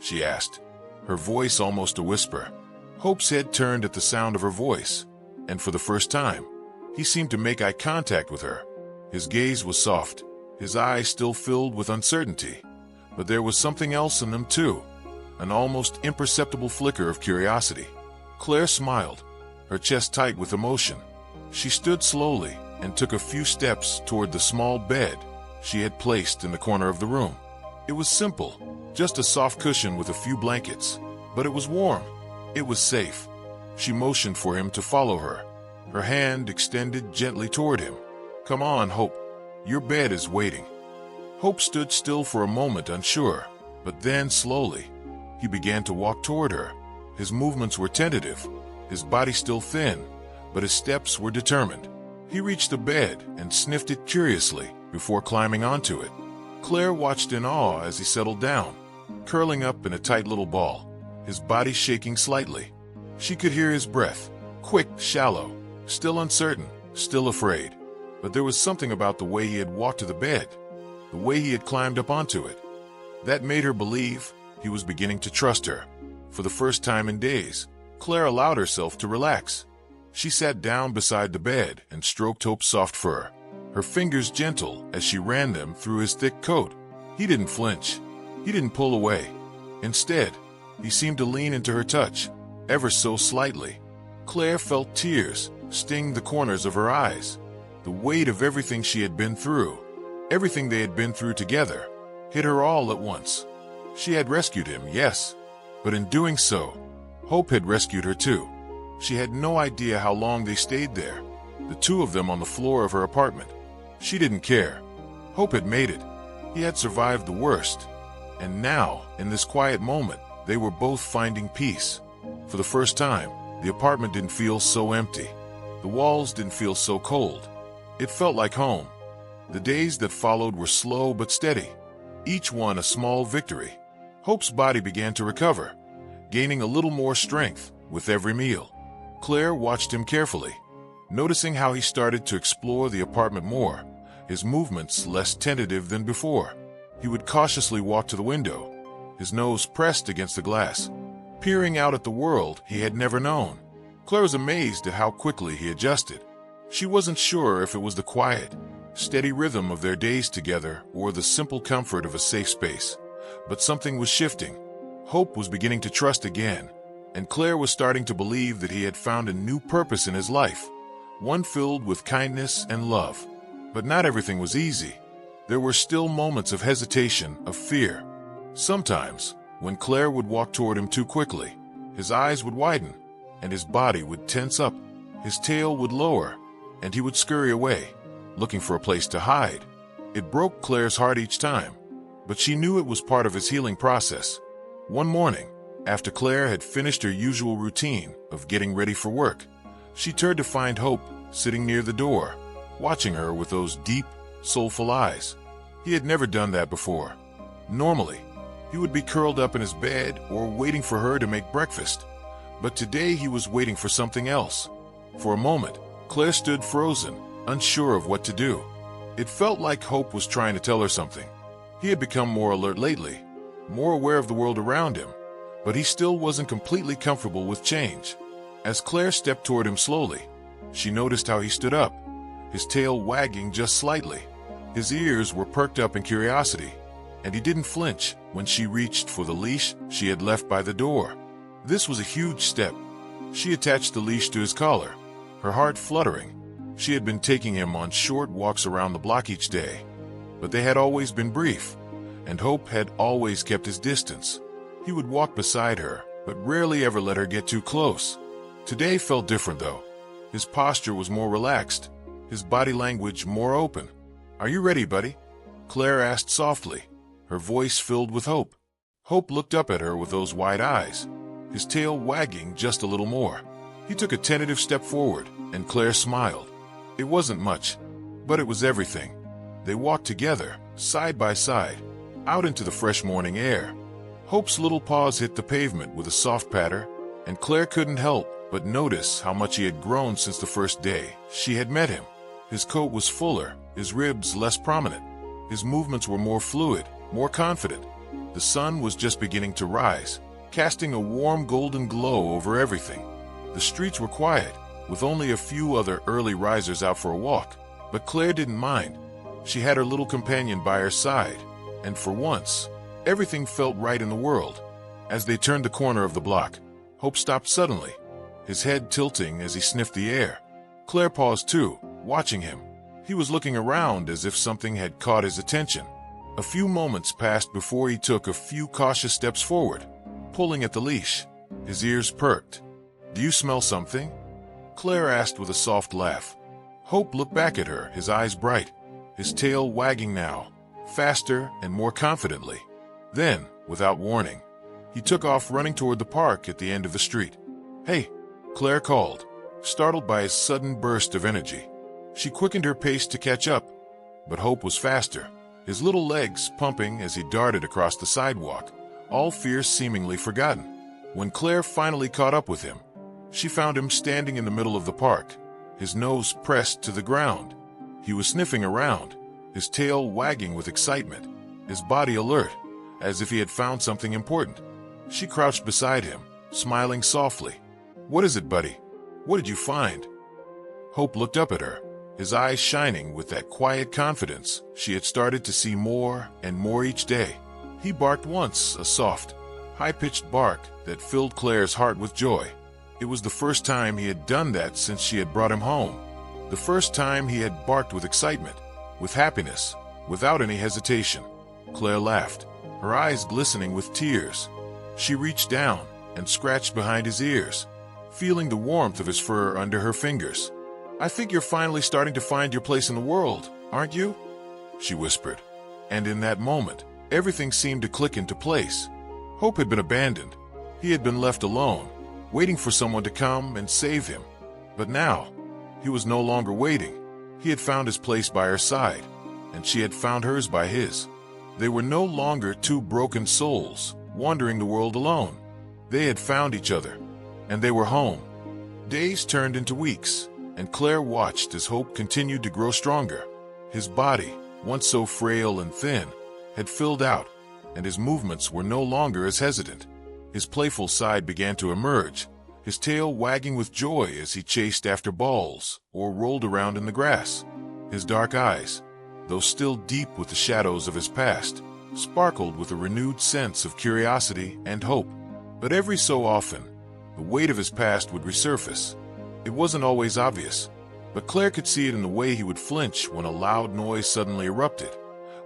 Speaker 1: She asked, her voice almost a whisper. Hope's head turned at the sound of her voice, and for the first time, he seemed to make eye contact with her. His gaze was soft, his eyes still filled with uncertainty, but there was something else in them too, an almost imperceptible flicker of curiosity. Claire smiled, her chest tight with emotion. She stood slowly and took a few steps toward the small bed she had placed in the corner of the room. It was simple, just a soft cushion with a few blankets, but it was warm. It was safe. She motioned for him to follow her, her hand extended gently toward him. Come on, Hope. Your bed is waiting. Hope stood still for a moment, unsure, but then slowly, he began to walk toward her. His movements were tentative, his body still thin, but his steps were determined. He reached the bed and sniffed it curiously before climbing onto it. Claire watched in awe as he settled down, curling up in a tight little ball, his body shaking slightly. She could hear his breath, quick, shallow, still uncertain, still afraid. But there was something about the way he had walked to the bed, the way he had climbed up onto it, that made her believe he was beginning to trust her. For the first time in days, Claire allowed herself to relax. She sat down beside the bed and stroked Hope's soft fur, her fingers gentle as she ran them through his thick coat. He didn't flinch. He didn't pull away. Instead, he seemed to lean into her touch, ever so slightly. Claire felt tears sting the corners of her eyes. The weight of everything she had been through, everything they had been through together, hit her all at once. She had rescued him, yes, but in doing so, Hope had rescued her too. She had no idea how long they stayed there, the two of them on the floor of her apartment. She didn't care. Hope had made it. He had survived the worst. And now, in this quiet moment, they were both finding peace. For the first time, The apartment didn't feel so empty. The walls didn't feel so cold. It felt like home. The days that followed were slow but steady, each one a small victory. Hope's body began to recover, gaining a little more strength with every meal. Claire watched him carefully, noticing how he started to explore the apartment more, his movements less tentative than before. He would cautiously walk to the window, his nose pressed against the glass, peering out at the world he had never known. Claire was amazed at how quickly he adjusted. She wasn't sure if it was the quiet, steady rhythm of their days together or the simple comfort of a safe space. But something was shifting. Hope was beginning to trust again, and Claire was starting to believe that he had found a new purpose in his life, one filled with kindness and love. But not everything was easy. There were still moments of hesitation, of fear. Sometimes, when Claire would walk toward him too quickly, his eyes would widen, and his body would tense up. His tail would lower, and he would scurry away, looking for a place to hide. It broke Claire's heart each time, but she knew it was part of his healing process. One morning, after Claire had finished her usual routine of getting ready for work, she turned to find Hope sitting near the door, watching her with those deep, soulful eyes. He had never done that before. Normally, he would be curled up in his bed or waiting for her to make breakfast. But today he was waiting for something else. For a moment, Claire stood frozen, unsure of what to do. It felt like Hope was trying to tell her something. He had become more alert lately, more aware of the world around him, but he still wasn't completely comfortable with change. As Claire stepped toward him slowly, she noticed how he stood up, his tail wagging just slightly. His ears were perked up in curiosity, and he didn't flinch when she reached for the leash she had left by the door. This was a huge step. She attached the leash to his collar, her heart fluttering. She had been taking him on short walks around the block each day, but they had always been brief, and Hope had always kept his distance. He would walk beside her, but rarely ever let her get too close. Today felt different, though. His posture was more relaxed, his body language more open. "Are you ready, buddy?" Claire asked softly, her voice filled with hope. Hope looked up at her with those wide eyes, his tail wagging just a little more. He took a tentative step forward, and Claire smiled. It wasn't much, but it was everything. They walked together, side by side, out into the fresh morning air. Hope's little paws hit the pavement with a soft patter, and Claire couldn't help but notice how much he had grown since the first day she had met him. His coat was fuller, his ribs less prominent. His movements were more fluid, more confident. The sun was just beginning to rise, casting a warm golden glow over everything. The streets were quiet, with only a few other early risers out for a walk, but Claire didn't mind. She had her little companion by her side, and for once, everything felt right in the world. As they turned the corner of the block, Hope stopped suddenly, his head tilting as he sniffed the air. Claire paused too, watching him. He was looking around as if something had caught his attention. A few moments passed before he took a few cautious steps forward, pulling at the leash, his ears perked. "Do you smell something?" Claire asked with a soft laugh. Hope looked back at her, his eyes bright, his tail wagging now, faster and more confidently. Then, without warning, he took off running toward the park at the end of the street. "Hey," Claire called, startled by his sudden burst of energy. She quickened her pace to catch up, but Hope was faster, his little legs pumping as he darted across the sidewalk, all fear seemingly forgotten. When Claire finally caught up with him, she found him standing in the middle of the park, his nose pressed to the ground. He was sniffing around, his tail wagging with excitement, his body alert, as if he had found something important. She crouched beside him, smiling softly. "What is it, buddy? What did you find?" Hope looked up at her, his eyes shining with that quiet confidence she had started to see more and more each day. He barked once, a soft, high-pitched bark that filled Claire's heart with joy. It was the first time he had done that since she had brought him home. The first time he had barked with excitement, with happiness, without any hesitation. Claire laughed, her eyes glistening with tears. She reached down and scratched behind his ears, feeling the warmth of his fur under her fingers. "I think you're finally starting to find your place in the world, aren't you?" she whispered. And in that moment, everything seemed to click into place. Hope had been abandoned. He had been left alone, waiting for someone to come and save him. But now, he was no longer waiting. He had found his place by her side, and she had found hers by his. They were no longer two broken souls, wandering the world alone. They had found each other, and they were home. Days turned into weeks, and Claire watched as Hope continued to grow stronger. His body, once so frail and thin, had filled out, and his movements were no longer as hesitant. His playful side began to emerge, his tail wagging with joy as he chased after balls or rolled around in the grass. His dark eyes, though still deep with the shadows of his past, sparkled with a renewed sense of curiosity and hope. But every so often, the weight of his past would resurface. It wasn't always obvious, but Claire could see it in the way he would flinch when a loud noise suddenly erupted,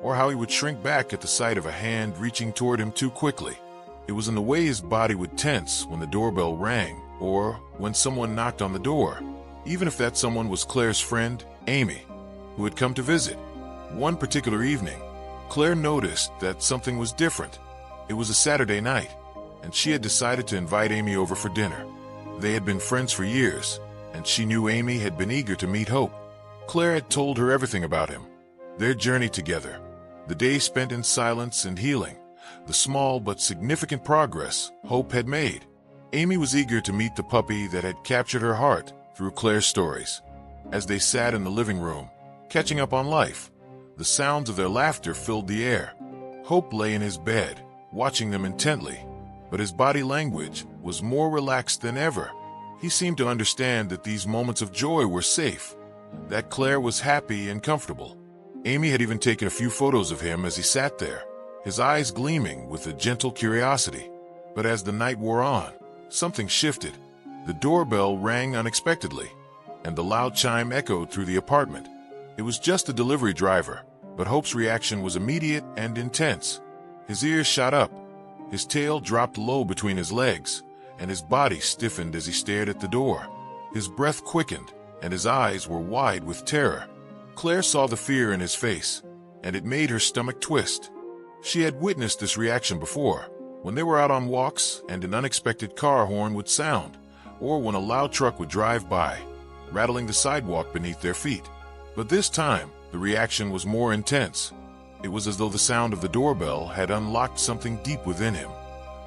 Speaker 1: or how he would shrink back at the sight of a hand reaching toward him too quickly. It was in the way his body would tense when the doorbell rang, or when someone knocked on the door, even if that someone was Claire's friend, Amy, who had come to visit. One particular evening, Claire noticed that something was different. It was a Saturday night, and she had decided to invite Amy over for dinner. They had been friends for years, and she knew Amy had been eager to meet Hope. Claire had told her everything about him, their journey together, the days spent in silence and healing, the small but significant progress Hope had made. Amy was eager to meet the puppy that had captured her heart through Claire's stories. As they sat in the living room, catching up on life, the sounds of their laughter filled the air. Hope lay in his bed, watching them intently, but his body language was more relaxed than ever. He seemed to understand that these moments of joy were safe, that Claire was happy and comfortable. Amy had even taken a few photos of him as he sat there, his eyes gleaming with a gentle curiosity. But as the night wore on, something shifted. The doorbell rang unexpectedly, and the loud chime echoed through the apartment. It was just a delivery driver, but Hope's reaction was immediate and intense. His ears shot up, his tail dropped low between his legs, and his body stiffened as he stared at the door. His breath quickened, and his eyes were wide with terror. Claire saw the fear in his face, and it made her stomach twist. She had witnessed this reaction before, when they were out on walks and an unexpected car horn would sound, or when a loud truck would drive by, rattling the sidewalk beneath their feet. But this time, the reaction was more intense. It was as though the sound of the doorbell had unlocked something deep within him,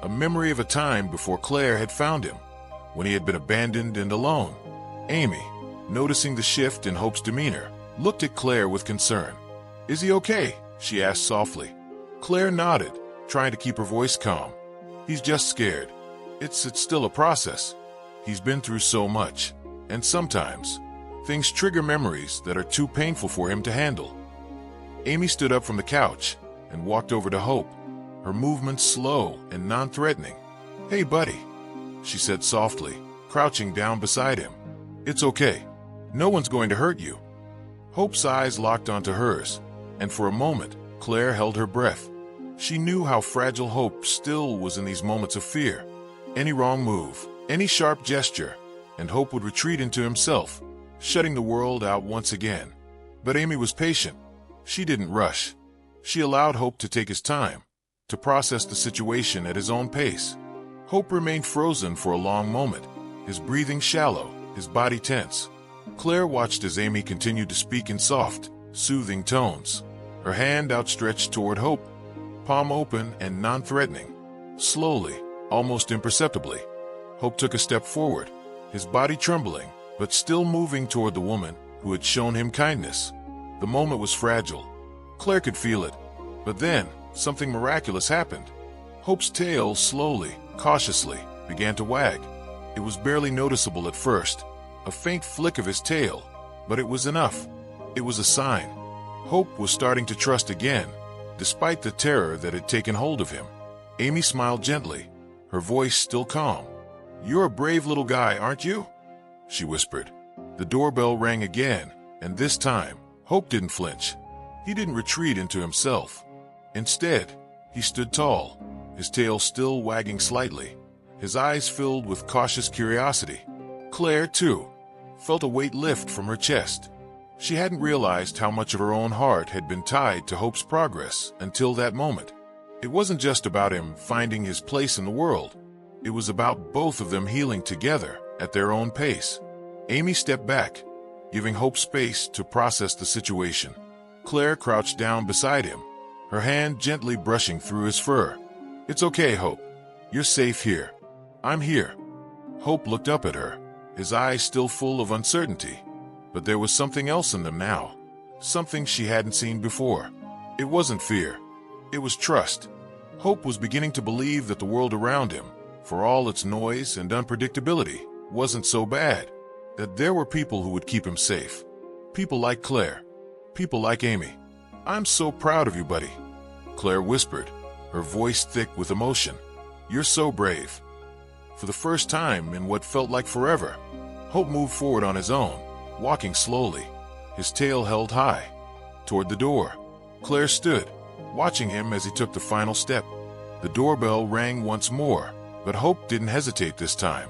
Speaker 1: a memory of a time before Claire had found him, when he had been abandoned and alone. Amy, noticing the shift in Hope's demeanor, looked at Claire with concern. "Is he okay?" she asked softly. Claire nodded, trying to keep her voice calm. "He's just scared. It's still a process. He's been through so much, and sometimes things trigger memories that are too painful for him to handle." Amy stood up from the couch and walked over to Hope, her movements slow and non-threatening. "Hey, buddy," she said softly, crouching down beside him. "It's okay. No one's going to hurt you." Hope's eyes locked onto hers, and for a moment, Claire held her breath. She knew how fragile Hope still was in these moments of fear. Any wrong move, any sharp gesture, and Hope would retreat into himself, shutting the world out once again. But Amy was patient. She didn't rush. She allowed Hope to take his time, to process the situation at his own pace. Hope remained frozen for a long moment, his breathing shallow, his body tense. Claire watched as Amy continued to speak in soft, soothing tones, her hand outstretched toward Hope, palm open and non-threatening. Slowly, almost imperceptibly, Hope took a step forward, his body trembling, but still moving toward the woman who had shown him kindness. The moment was fragile. Claire could feel it. But then, something miraculous happened. Hope's tail slowly, cautiously, began to wag. It was barely noticeable at first, a faint flick of his tail, but it was enough. It was a sign. Hope was starting to trust again, despite the terror that had taken hold of him. Amy smiled gently, her voice still calm. "You're a brave little guy, aren't you?" she whispered. The doorbell rang again, and this time, Hope didn't flinch. He didn't retreat into himself. Instead, he stood tall, his tail still wagging slightly, his eyes filled with cautious curiosity. Claire, too, felt a weight lift from her chest. She hadn't realized how much of her own heart had been tied to Hope's progress until that moment. It wasn't just about him finding his place in the world. It was about both of them healing together at their own pace. Amy stepped back, giving Hope space to process the situation. Claire crouched down beside him, her hand gently brushing through his fur. "It's okay, Hope. You're safe here. I'm here." Hope looked up at her, his eyes still full of uncertainty. But there was something else in them now, something she hadn't seen before. It wasn't fear. It was trust. Hope was beginning to believe that the world around him, for all its noise and unpredictability, wasn't so bad. That there were people who would keep him safe. People like Claire. People like Amy. "I'm so proud of you, buddy," Claire whispered, her voice thick with emotion. "You're so brave." For the first time in what felt like forever, Hope moved forward on his own, walking slowly, his tail held high. Toward the door, Claire stood, watching him as he took the final step. The doorbell rang once more, but Hope didn't hesitate this time.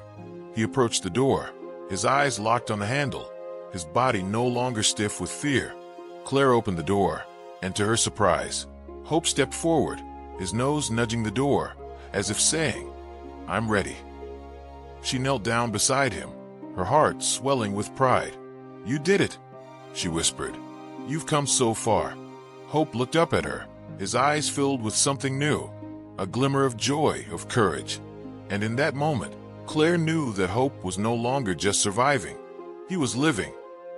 Speaker 1: He approached the door, his eyes locked on the handle, his body no longer stiff with fear. Claire opened the door, and to her surprise, Hope stepped forward, his nose nudging the door, as if saying, "I'm ready." She knelt down beside him, her heart swelling with pride. "You did it," she whispered. "You've come so far." Hope looked up at her, his eyes filled with something new, a glimmer of joy, of courage. And in that moment, Claire knew that Hope was no longer just surviving. He was living.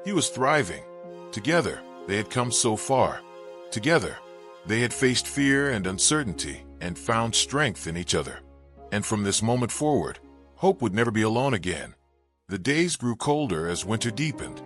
Speaker 1: He was thriving. Together, they had come so far. Together, they had faced fear and uncertainty and found strength in each other. And from this moment forward, Hope would never be alone again. The days grew colder as winter deepened.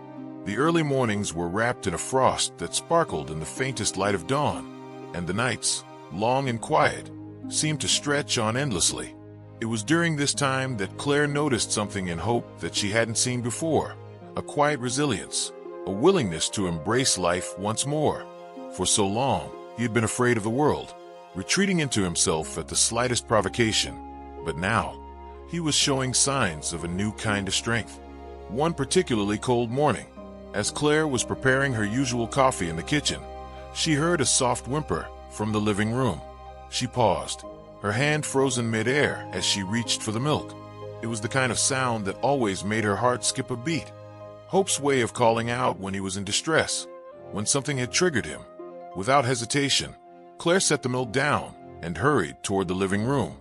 Speaker 1: The early mornings were wrapped in a frost that sparkled in the faintest light of dawn, and the nights, long and quiet, seemed to stretch on endlessly. It was during this time that Claire noticed something in Hope that she hadn't seen before, a quiet resilience, a willingness to embrace life once more. For so long, he had been afraid of the world, retreating into himself at the slightest provocation. But now, he was showing signs of a new kind of strength. One particularly cold morning, as Claire was preparing her usual coffee in the kitchen, she heard a soft whimper from the living room. She paused, her hand frozen mid-air as she reached for the milk. It was the kind of sound that always made her heart skip a beat. Hope's way of calling out when he was in distress, when something had triggered him. Without hesitation, Claire set the milk down and hurried toward the living room.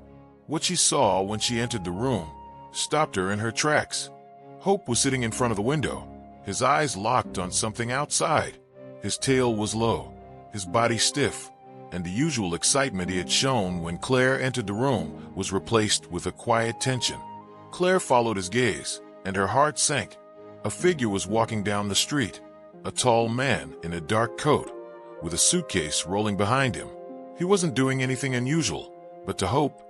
Speaker 1: What she saw when she entered the room stopped her in her tracks. Hope was sitting in front of the window, his eyes locked on something outside. His tail was low, his body stiff, and the usual excitement he had shown when Claire entered the room was replaced with a quiet tension. Claire followed his gaze, and her heart sank. A figure was walking down the street, a tall man in a dark coat, with a suitcase rolling behind him. He wasn't doing anything unusual, but to Hope,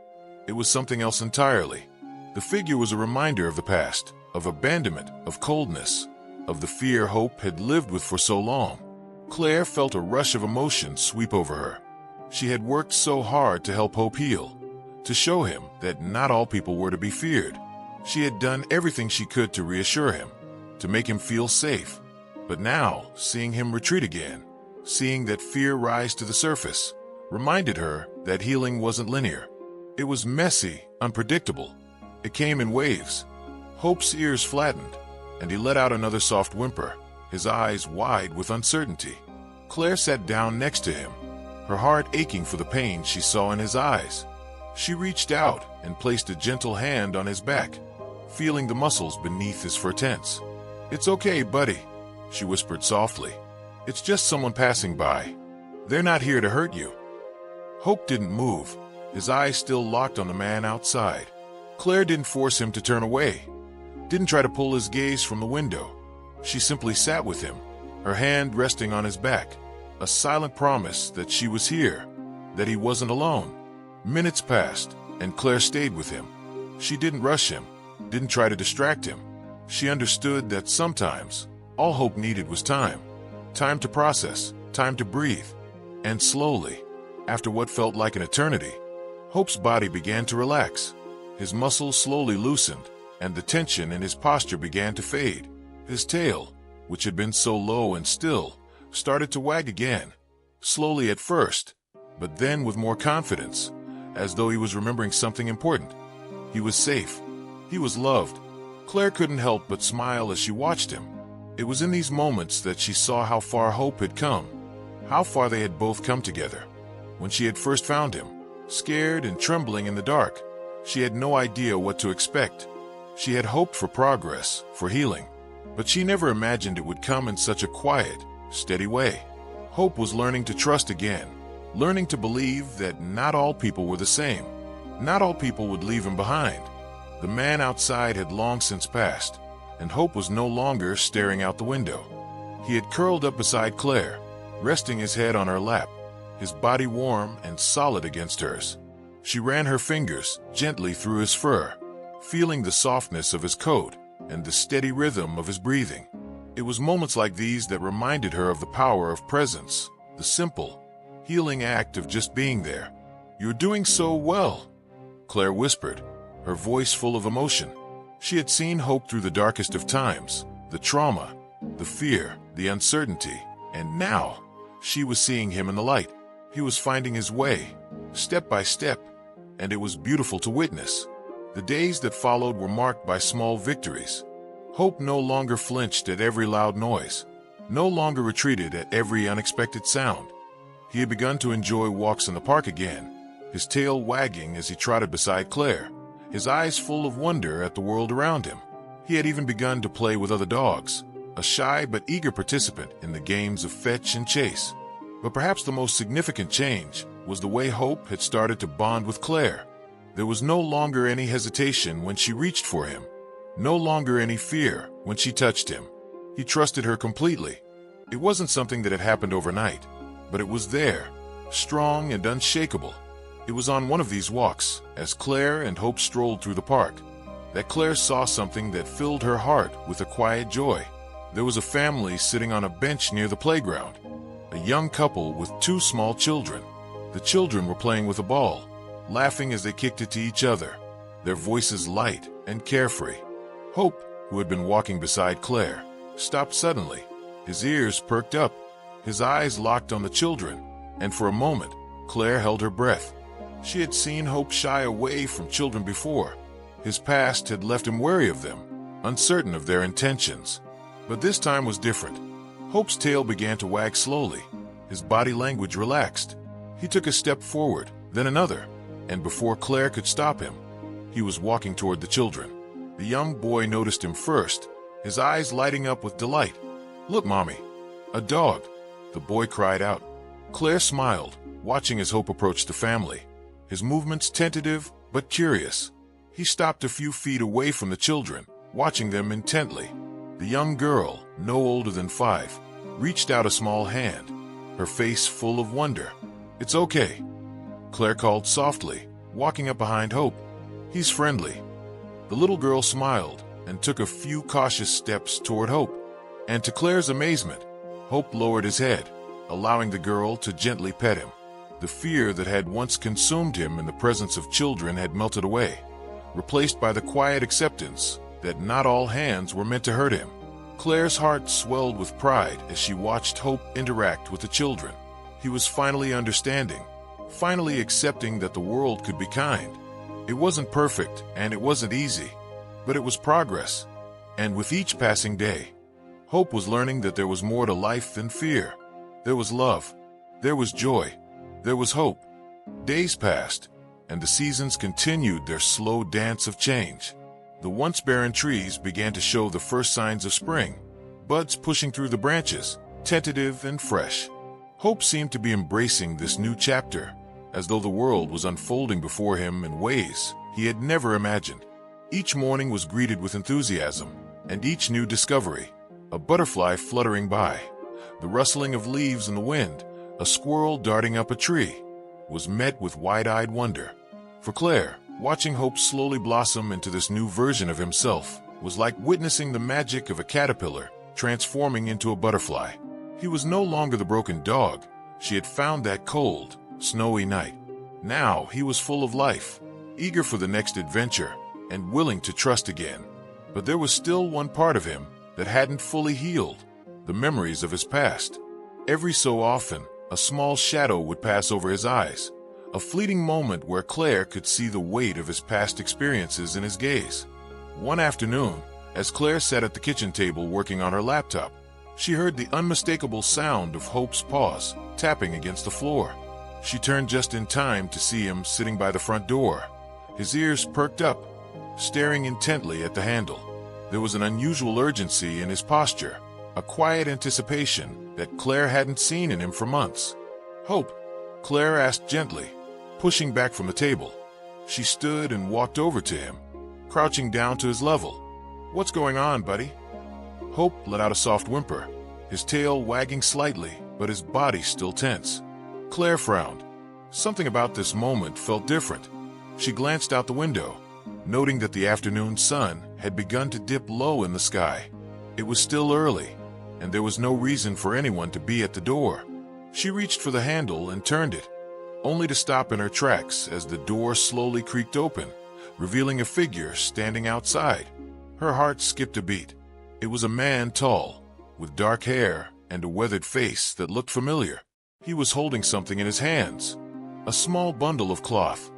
Speaker 1: it was something else entirely. The figure was a reminder of the past, of abandonment, of coldness, of the fear Hope had lived with for so long. Claire felt a rush of emotion sweep over her. She had worked so hard to help Hope heal, to show him that not all people were to be feared. She had done everything she could to reassure him, to make him feel safe. But now, seeing him retreat again, seeing that fear rise to the surface, reminded her that healing wasn't linear. It was messy, unpredictable. It came in waves. Hope's ears flattened, and he let out another soft whimper, his eyes wide with uncertainty. Claire sat down next to him, her heart aching for the pain she saw in his eyes. She reached out and placed a gentle hand on his back, feeling the muscles beneath his fur tense. "It's okay, buddy," she whispered softly. "It's just someone passing by. They're not here to hurt you." Hope didn't move, his eyes still locked on the man outside. Claire didn't force him to turn away, didn't try to pull his gaze from the window. She simply sat with him, her hand resting on his back, a silent promise that she was here, that he wasn't alone. Minutes passed, and Claire stayed with him. She didn't rush him, didn't try to distract him. She understood that sometimes all Hope needed was time. Time to process, time to breathe. And slowly, after what felt like an eternity, Hope's body began to relax. His muscles slowly loosened, and the tension in his posture began to fade. His tail, which had been so low and still, started to wag again, slowly at first, but then with more confidence, as though he was remembering something important. He was safe. He was loved. Claire couldn't help but smile as she watched him. It was in these moments that she saw how far Hope had come, how far they had both come together. When she had first found him, scared and trembling in the dark, she had no idea what to expect. She had hoped for progress, for healing, but she never imagined it would come in such a quiet, steady way. Hope was learning to trust again, learning to believe that not all people were the same. Not all people would leave him behind. The man outside had long since passed, and Hope was no longer staring out the window. He had curled up beside Claire, resting his head on her lap, his body warm and solid against hers. She ran her fingers gently through his fur, feeling the softness of his coat and the steady rhythm of his breathing. It was moments like these that reminded her of the power of presence, the simple, healing act of just being there. "You're doing so well," Claire whispered, her voice full of emotion. She had seen Hope through the darkest of times, the trauma, the fear, the uncertainty, and now she was seeing him in the light. He was finding his way, step by step, and it was beautiful to witness. The days that followed were marked by small victories. Hope no longer flinched at every loud noise, no longer retreated at every unexpected sound. He had begun to enjoy walks in the park again, his tail wagging as he trotted beside Claire, his eyes full of wonder at the world around him. He had even begun to play with other dogs, a shy but eager participant in the games of fetch and chase. But perhaps the most significant change was the way Hope had started to bond with Claire. There was no longer any hesitation when she reached for him, no longer any fear when she touched him. He trusted her completely. It wasn't something that had happened overnight, but it was there, strong and unshakable. It was on one of these walks, as Claire and Hope strolled through the park, that Claire saw something that filled her heart with a quiet joy. There was a family sitting on a bench near the playground, a young couple with 2 small children. The children were playing with a ball, laughing as they kicked it to each other, their voices light and carefree. Hope, who had been walking beside Claire, stopped suddenly. His ears perked up, his eyes locked on the children, and for a moment, Claire held her breath. She had seen Hope shy away from children before. His past had left him wary of them, uncertain of their intentions. But this time was different. Hope's tail began to wag slowly. His body language relaxed. He took a step forward, then another, and before Claire could stop him, he was walking toward the children. The young boy noticed him first, his eyes lighting up with delight. "Look, Mommy, a dog," the boy cried out. Claire smiled, watching as Hope approached the family, his movements tentative but curious. He stopped a few feet away from the children, watching them intently. The young girl, no older than 5, reached out a small hand, her face full of wonder. "It's okay," Claire called softly, walking up behind Hope. "He's friendly." The little girl smiled and took a few cautious steps toward Hope. And to Claire's amazement, Hope lowered his head, allowing the girl to gently pet him. The fear that had once consumed him in the presence of children had melted away, replaced by the quiet acceptance that not all hands were meant to hurt him. Claire's heart swelled with pride as she watched Hope interact with the children. He was finally understanding, finally accepting that the world could be kind. It wasn't perfect and it wasn't easy, but it was progress. And with each passing day, Hope was learning that there was more to life than fear. There was love, there was joy, there was hope. Days passed, and the seasons continued their slow dance of change. The once barren trees began to show the first signs of spring, buds pushing through the branches, tentative and fresh. Hope seemed to be embracing this new chapter, as though the world was unfolding before him in ways he had never imagined. Each morning was greeted with enthusiasm, and each new discovery, a butterfly fluttering by, the rustling of leaves in the wind, a squirrel darting up a tree, was met with wide-eyed wonder. For Claire, watching Hope slowly blossom into this new version of himself was like witnessing the magic of a caterpillar transforming into a butterfly. He was no longer the broken dog she had found that cold, snowy night. Now he was full of life, eager for the next adventure, and willing to trust again. But there was still one part of him that hadn't fully healed, the memories of his past. Every so often, a small shadow would pass over his eyes, a fleeting moment where Claire could see the weight of his past experiences in his gaze. One afternoon, as Claire sat at the kitchen table working on her laptop, she heard the unmistakable sound of Hope's paws tapping against the floor. She turned just in time to see him sitting by the front door, his ears perked up, staring intently at the handle. There was an unusual urgency in his posture, a quiet anticipation that Claire hadn't seen in him for months. "Hope?" Claire asked gently, pushing back from the table. She stood and walked over to him, crouching down to his level. "What's going on, buddy?" Hope let out a soft whimper, his tail wagging slightly, but his body still tense. Claire frowned. Something about this moment felt different. She glanced out the window, noting that the afternoon sun had begun to dip low in the sky. It was still early, and there was no reason for anyone to be at the door. She reached for the handle and turned it, only to stop in her tracks as the door slowly creaked open, revealing a figure standing outside. Her heart skipped a beat. It was a man tall, with dark hair and a weathered face that looked familiar. He was holding something in his hands, a small bundle of cloth,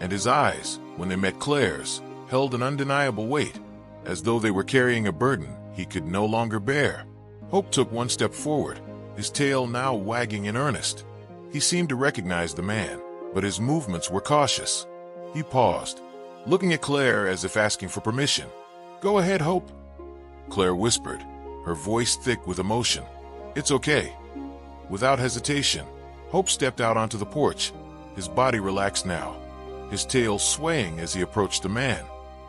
Speaker 1: and his eyes, when they met Claire's, held an undeniable weight, as though they were carrying a burden he could no longer bear. Hope took one step forward, his tail now wagging in earnest. He seemed to recognize the man, but his movements were cautious. He paused, looking at Claire as if asking for permission. "Go ahead, Hope," Claire whispered, her voice thick with emotion. "It's okay." Without hesitation, Hope stepped out onto the porch, his body relaxed now, his tail swaying as he approached the man.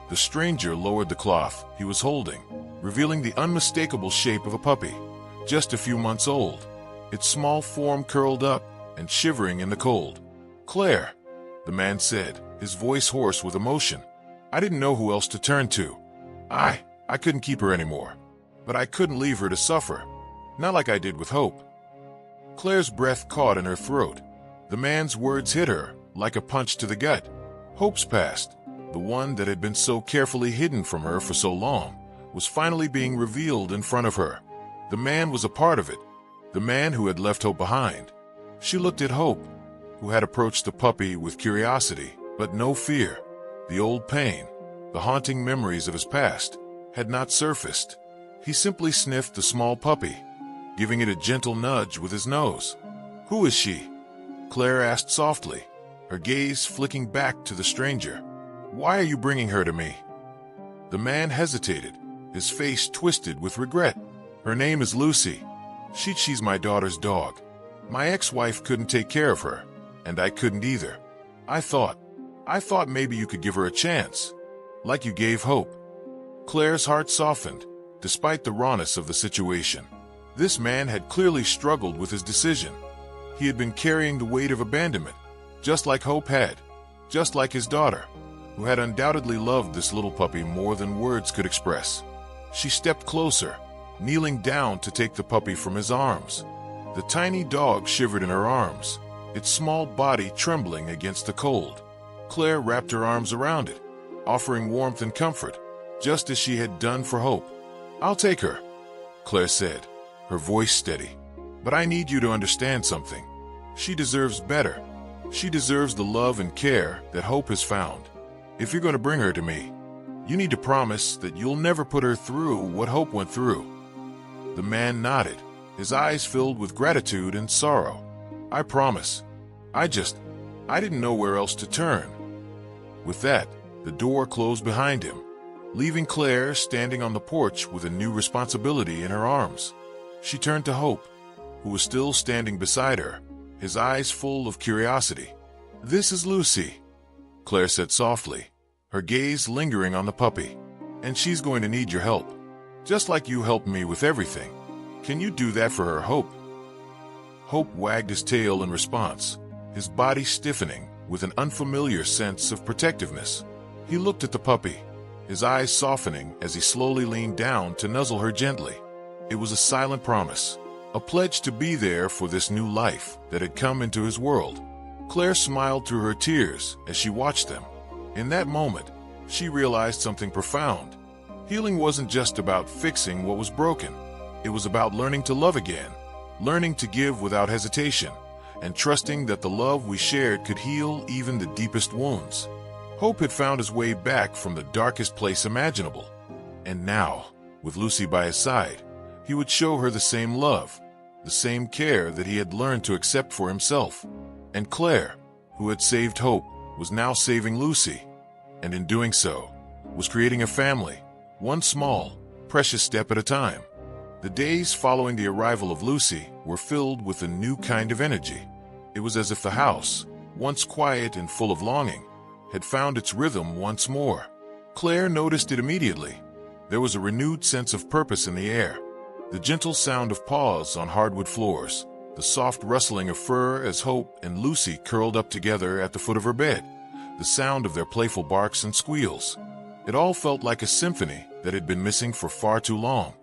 Speaker 1: The stranger lowered the cloth he was holding, revealing the unmistakable shape of a puppy, just a few months old, its small form curled up and shivering in the cold. "Claire," the man said, his voice hoarse with emotion. "I didn't know who else to turn to. I couldn't keep her anymore, but I couldn't leave her to suffer, not like I did with Hope." Claire's breath caught in her throat. The man's words hit her like a punch to the gut. Hope's past, the one that had been so carefully hidden from her for so long, was finally being revealed in front of her. The man was a part of it, the man who had left Hope behind. She looked at Hope, who had approached the puppy with curiosity, but no fear. The old pain, the haunting memories of his past, had not surfaced. He simply sniffed the small puppy, giving it a gentle nudge with his nose. "Who is she?" Claire asked softly, her gaze flicking back to the stranger. "Why are you bringing her to me?" The man hesitated, his face twisted with regret. "Her name is Lucy. She's my daughter's dog. My ex-wife couldn't take care of her, and I couldn't either. I thought maybe you could give her a chance, like you gave Hope." Claire's heart softened, despite the rawness of the situation. This man had clearly struggled with his decision. He had been carrying the weight of abandonment, just like Hope had, just like his daughter, who had undoubtedly loved this little puppy more than words could express. She stepped closer, kneeling down to take the puppy from his arms. The tiny dog shivered in her arms, its small body trembling against the cold. Claire wrapped her arms around it, offering warmth and comfort, just as she had done for Hope. "I'll take her," Claire said, her voice steady. "But I need you to understand something. She deserves better. She deserves the love and care that Hope has found. If you're going to bring her to me, you need to promise that you'll never put her through what Hope went through." The man nodded, his eyes filled with gratitude and sorrow. "I promise. I didn't know where else to turn." With that, the door closed behind him, leaving Claire standing on the porch with a new responsibility in her arms. She turned to Hope, who was still standing beside her, his eyes full of curiosity. "This is Lucy," Claire said softly, her gaze lingering on the puppy. "And she's going to need your help, just like you helped me with everything. Can you do that for her, Hope?" Hope wagged his tail in response, his body stiffening with an unfamiliar sense of protectiveness. He looked at the puppy, his eyes softening as he slowly leaned down to nuzzle her gently. It was a silent promise, a pledge to be there for this new life that had come into his world. Claire smiled through her tears as she watched them. In that moment, she realized something profound. Healing wasn't just about fixing what was broken. It was about learning to love again, learning to give without hesitation, and trusting that the love we shared could heal even the deepest wounds. Hope had found his way back from the darkest place imaginable. And now, with Lucy by his side, he would show her the same love, the same care that he had learned to accept for himself. And Claire, who had saved Hope, was now saving Lucy, and in doing so, was creating a family, one small, precious step at a time. The days following the arrival of Lucy were filled with a new kind of energy. It was as if the house, once quiet and full of longing, had found its rhythm once more. Claire noticed it immediately. There was a renewed sense of purpose in the air. The gentle sound of paws on hardwood floors, the soft rustling of fur as Hope and Lucy curled up together at the foot of her bed, the sound of their playful barks and squeals. It all felt like a symphony that had been missing for far too long.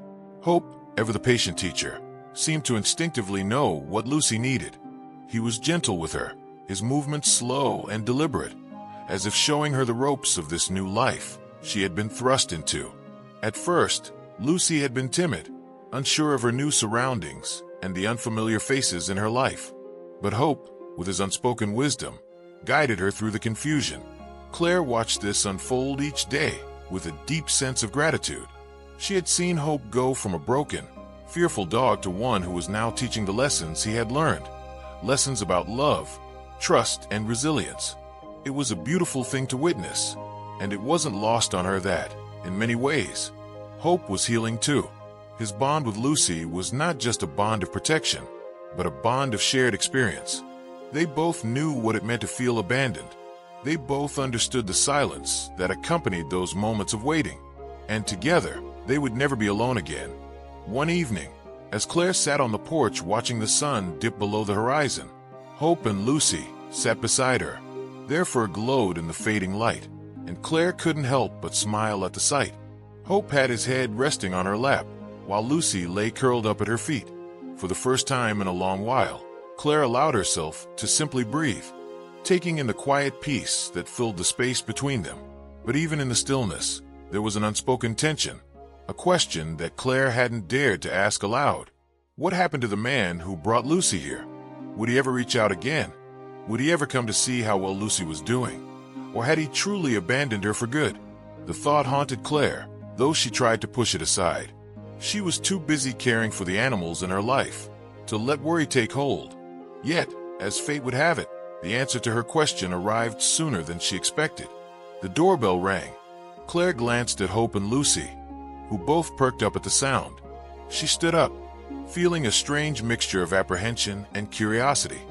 Speaker 1: Hope, ever the patient teacher, seemed to instinctively know what Lucy needed. He was gentle with her, his movements slow and deliberate, as if showing her the ropes of this new life she had been thrust into. At first, Lucy had been timid, unsure of her new surroundings and the unfamiliar faces in her life. But Hope, with his unspoken wisdom, guided her through the confusion. Claire watched this unfold each day with a deep sense of gratitude. She had seen Hope go from a broken, fearful dog to one who was now teaching the lessons he had learned. Lessons about love, trust, and resilience. It was a beautiful thing to witness, and it wasn't lost on her that, in many ways, Hope was healing too. His bond with Lucy was not just a bond of protection, but a bond of shared experience. They both knew what it meant to feel abandoned. They both understood the silence that accompanied those moments of waiting. And together, they would never be alone again. One evening, as Claire sat on the porch watching the sun dip below the horizon, Hope and Lucy sat beside her. Their fur glowed in the fading light, and Claire couldn't help but smile at the sight. Hope had his head resting on her lap, while Lucy lay curled up at her feet. For the first time in a long while, Claire allowed herself to simply breathe, taking in the quiet peace that filled the space between them. But even in the stillness, there was an unspoken tension, a question that Claire hadn't dared to ask aloud. What happened to the man who brought Lucy here? Would he ever reach out again? Would he ever come to see how well Lucy was doing? Or had he truly abandoned her for good? The thought haunted Claire, though she tried to push it aside. She was too busy caring for the animals in her life to let worry take hold. Yet, as fate would have it, the answer to her question arrived sooner than she expected. The doorbell rang. Claire glanced at Hope and Lucy, who both perked up at the sound. She stood up, feeling a strange mixture of apprehension and curiosity.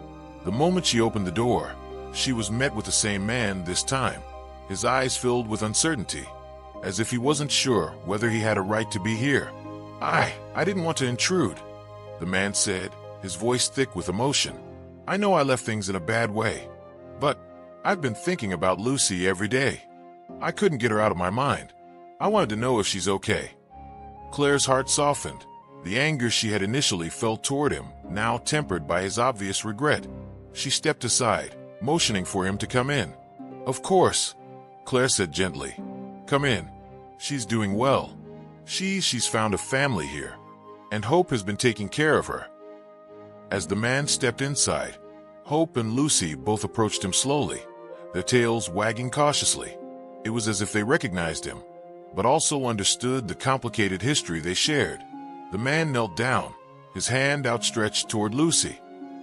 Speaker 1: The moment she opened the door, she was met with the same man this time, his eyes filled with uncertainty, as if he wasn't sure whether he had a right to be here. I didn't want to intrude," the man said, his voice thick with emotion. "I know I left things in a bad way, but I've been thinking about Lucy every day. I couldn't get her out of my mind. I wanted to know if she's okay." Claire's heart softened, the anger she had initially felt toward him now tempered by his obvious regret. She stepped aside, motioning for him to come in. "Of course," Claire said gently. "Come in. She's doing well. She's found a family here, and Hope has been taking care of her." As the man stepped inside, Hope and Lucy both approached him slowly, their tails wagging cautiously. It was as if they recognized him, but also understood the complicated history they shared. The man knelt down, his hand outstretched toward Lucy.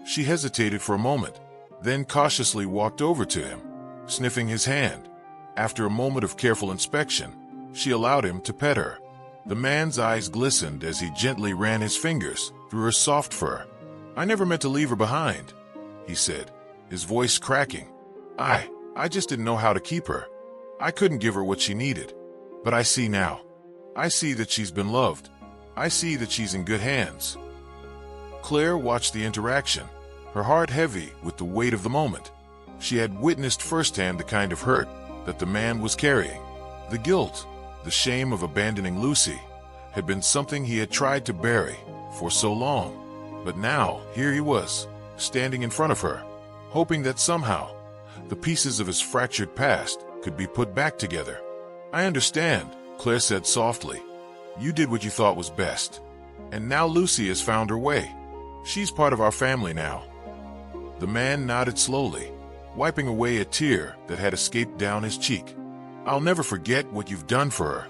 Speaker 1: She hesitated for a moment, then cautiously walked over to him, sniffing his hand. After a moment of careful inspection, she allowed him to pet her. The man's eyes glistened as he gently ran his fingers through her soft fur. "I never meant to leave her behind," he said, his voice cracking. I just didn't know how to keep her. I couldn't give her what she needed. But I see now. I see that she's been loved. I see that she's in good hands." Claire watched the interaction, her heart heavy with the weight of the moment. She had witnessed firsthand the kind of hurt that the man was carrying. The guilt, the shame of abandoning Lucy, had been something he had tried to bury for so long. But now, here he was, standing in front of her, hoping that somehow the pieces of his fractured past could be put back together. "I understand," Claire said softly. "You did what you thought was best. And now Lucy has found her way. She's part of our family now." The man nodded slowly, wiping away a tear that had escaped down his cheek. "I'll never forget what you've done for her.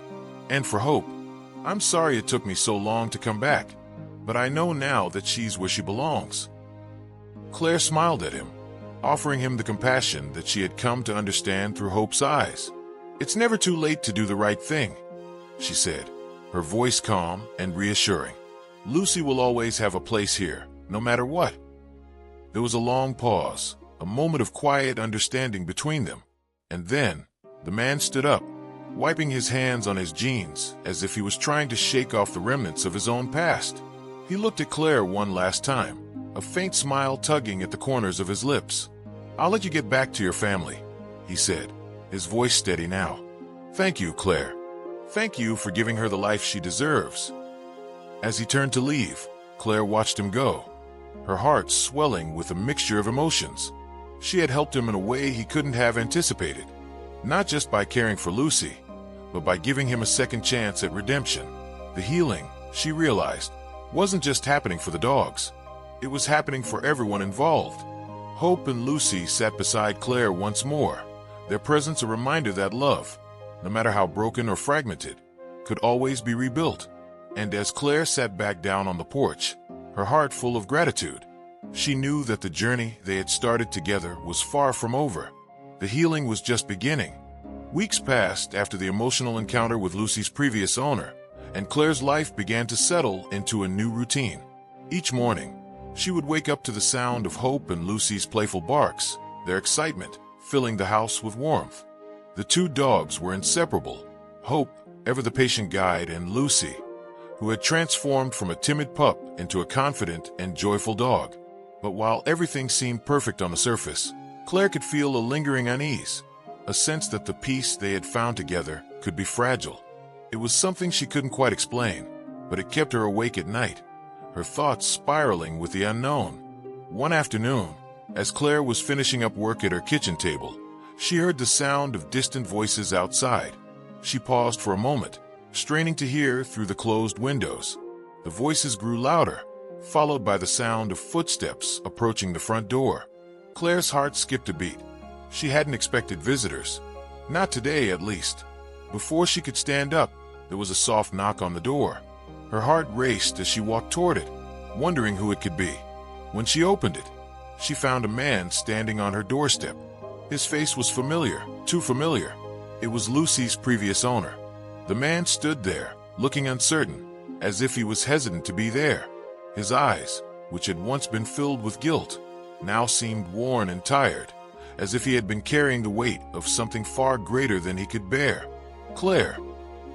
Speaker 1: And for Hope. I'm sorry it took me so long to come back, but I know now that she's where she belongs." Claire smiled at him, offering him the compassion that she had come to understand through Hope's eyes. "It's never too late to do the right thing," she said, her voice calm and reassuring. "Lucy will always have a place here, no matter what." There was a long pause, a moment of quiet understanding between them, and then the man stood up, wiping his hands on his jeans as if he was trying to shake off the remnants of his own past. He looked at Claire one last time, a faint smile tugging at the corners of his lips. "I'll let you get back to your family," he said, his voice steady now. "Thank you, Claire. Thank you for giving her the life she deserves." As he turned to leave, Claire watched him go, her heart swelling with a mixture of emotions. She had helped him in a way he couldn't have anticipated, not just by caring for Lucy, but by giving him a second chance at redemption. The healing, she realized, wasn't just happening for the dogs. It was happening for everyone involved. Hope and Lucy sat beside Claire once more, their presence a reminder that love, no matter how broken or fragmented, could always be rebuilt. And as Claire sat back down on the porch, her heart full of gratitude, she knew that the journey they had started together was far from over. The healing was just beginning. Weeks passed after the emotional encounter with Lucy's previous owner, and Claire's life began to settle into a new routine. Each morning, she would wake up to the sound of Hope and Lucy's playful barks, their excitement filling the house with warmth. The two dogs were inseparable, Hope, ever the patient guide, and Lucy, who had transformed from a timid pup into a confident and joyful dog. But while everything seemed perfect on the surface, Claire could feel a lingering unease, a sense that the peace they had found together could be fragile. It was something she couldn't quite explain, but it kept her awake at night, her thoughts spiraling with the unknown. One afternoon, as Claire was finishing up work at her kitchen table, she heard the sound of distant voices outside. She paused for a moment, straining to hear through the closed windows. The voices grew louder, followed by the sound of footsteps approaching the front door. Claire's heart skipped a beat. She hadn't expected visitors. Not today, at least. Before she could stand up, there was a soft knock on the door. Her heart raced as she walked toward it, wondering who it could be. When she opened it, she found a man standing on her doorstep. His face was familiar, too familiar. It was Lucy's previous owner. The man stood there, looking uncertain, as if he was hesitant to be there. His eyes, which had once been filled with guilt, now seemed worn and tired, as if he had been carrying the weight of something far greater than he could bear. "Claire,"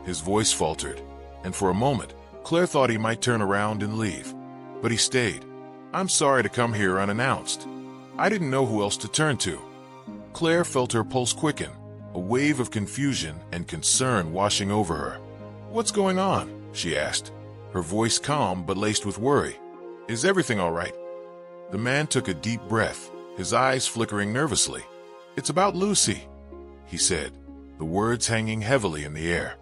Speaker 1: his voice faltered, and for a moment, Claire thought he might turn around and leave. But he stayed. "I'm sorry to come here unannounced. I didn't know who else to turn to." Claire felt her pulse quicken, a wave of confusion and concern washing over her. "What's going on?" she asked, her voice calm but laced with worry. "Is everything all right?" The man took a deep breath, his eyes flickering nervously. "It's about Lucy," he said, the words hanging heavily in the air.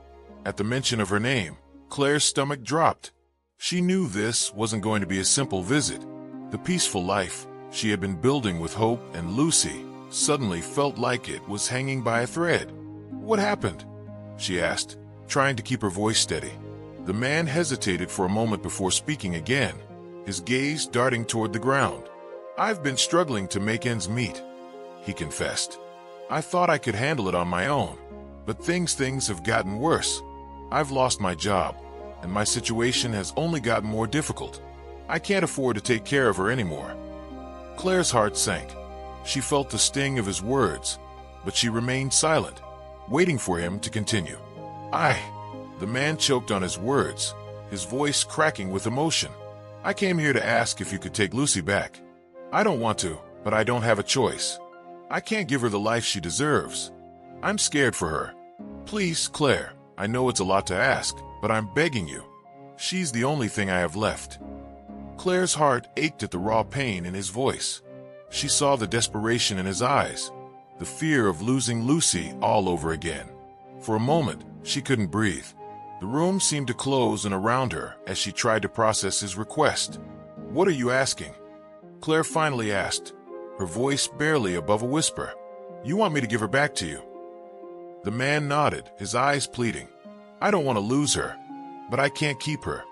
Speaker 1: At the mention of her name, Claire's stomach dropped. She knew this wasn't going to be a simple visit. The peaceful life she had been building with Hope and Lucy suddenly felt like it was hanging by a thread. "What happened?" she asked, trying to keep her voice steady. The man hesitated for a moment before speaking again, his gaze darting toward the ground. "I've been struggling to make ends meet," he confessed. "I thought I could handle it on my own, but things have gotten worse. I've lost my job, and my situation has only gotten more difficult. I can't afford to take care of her anymore." Claire's heart sank. She felt the sting of his words, but she remained silent, waiting for him to continue. The man choked on his words, his voice cracking with emotion. "I came here to ask if you could take Lucy back. I don't want to, but I don't have a choice. I can't give her the life she deserves. I'm scared for her. Please, Claire, I know it's a lot to ask, but I'm begging you. She's the only thing I have left." Claire's heart ached at the raw pain in his voice. She saw the desperation in his eyes, the fear of losing Lucy all over again. For a moment, she couldn't breathe. The room seemed to close in around her as she tried to process his request. "What are you asking?" Claire finally asked, her voice barely above a whisper. "You want me to give her back to you?" The man nodded, his eyes pleading. "I don't want to lose her, but I can't keep her.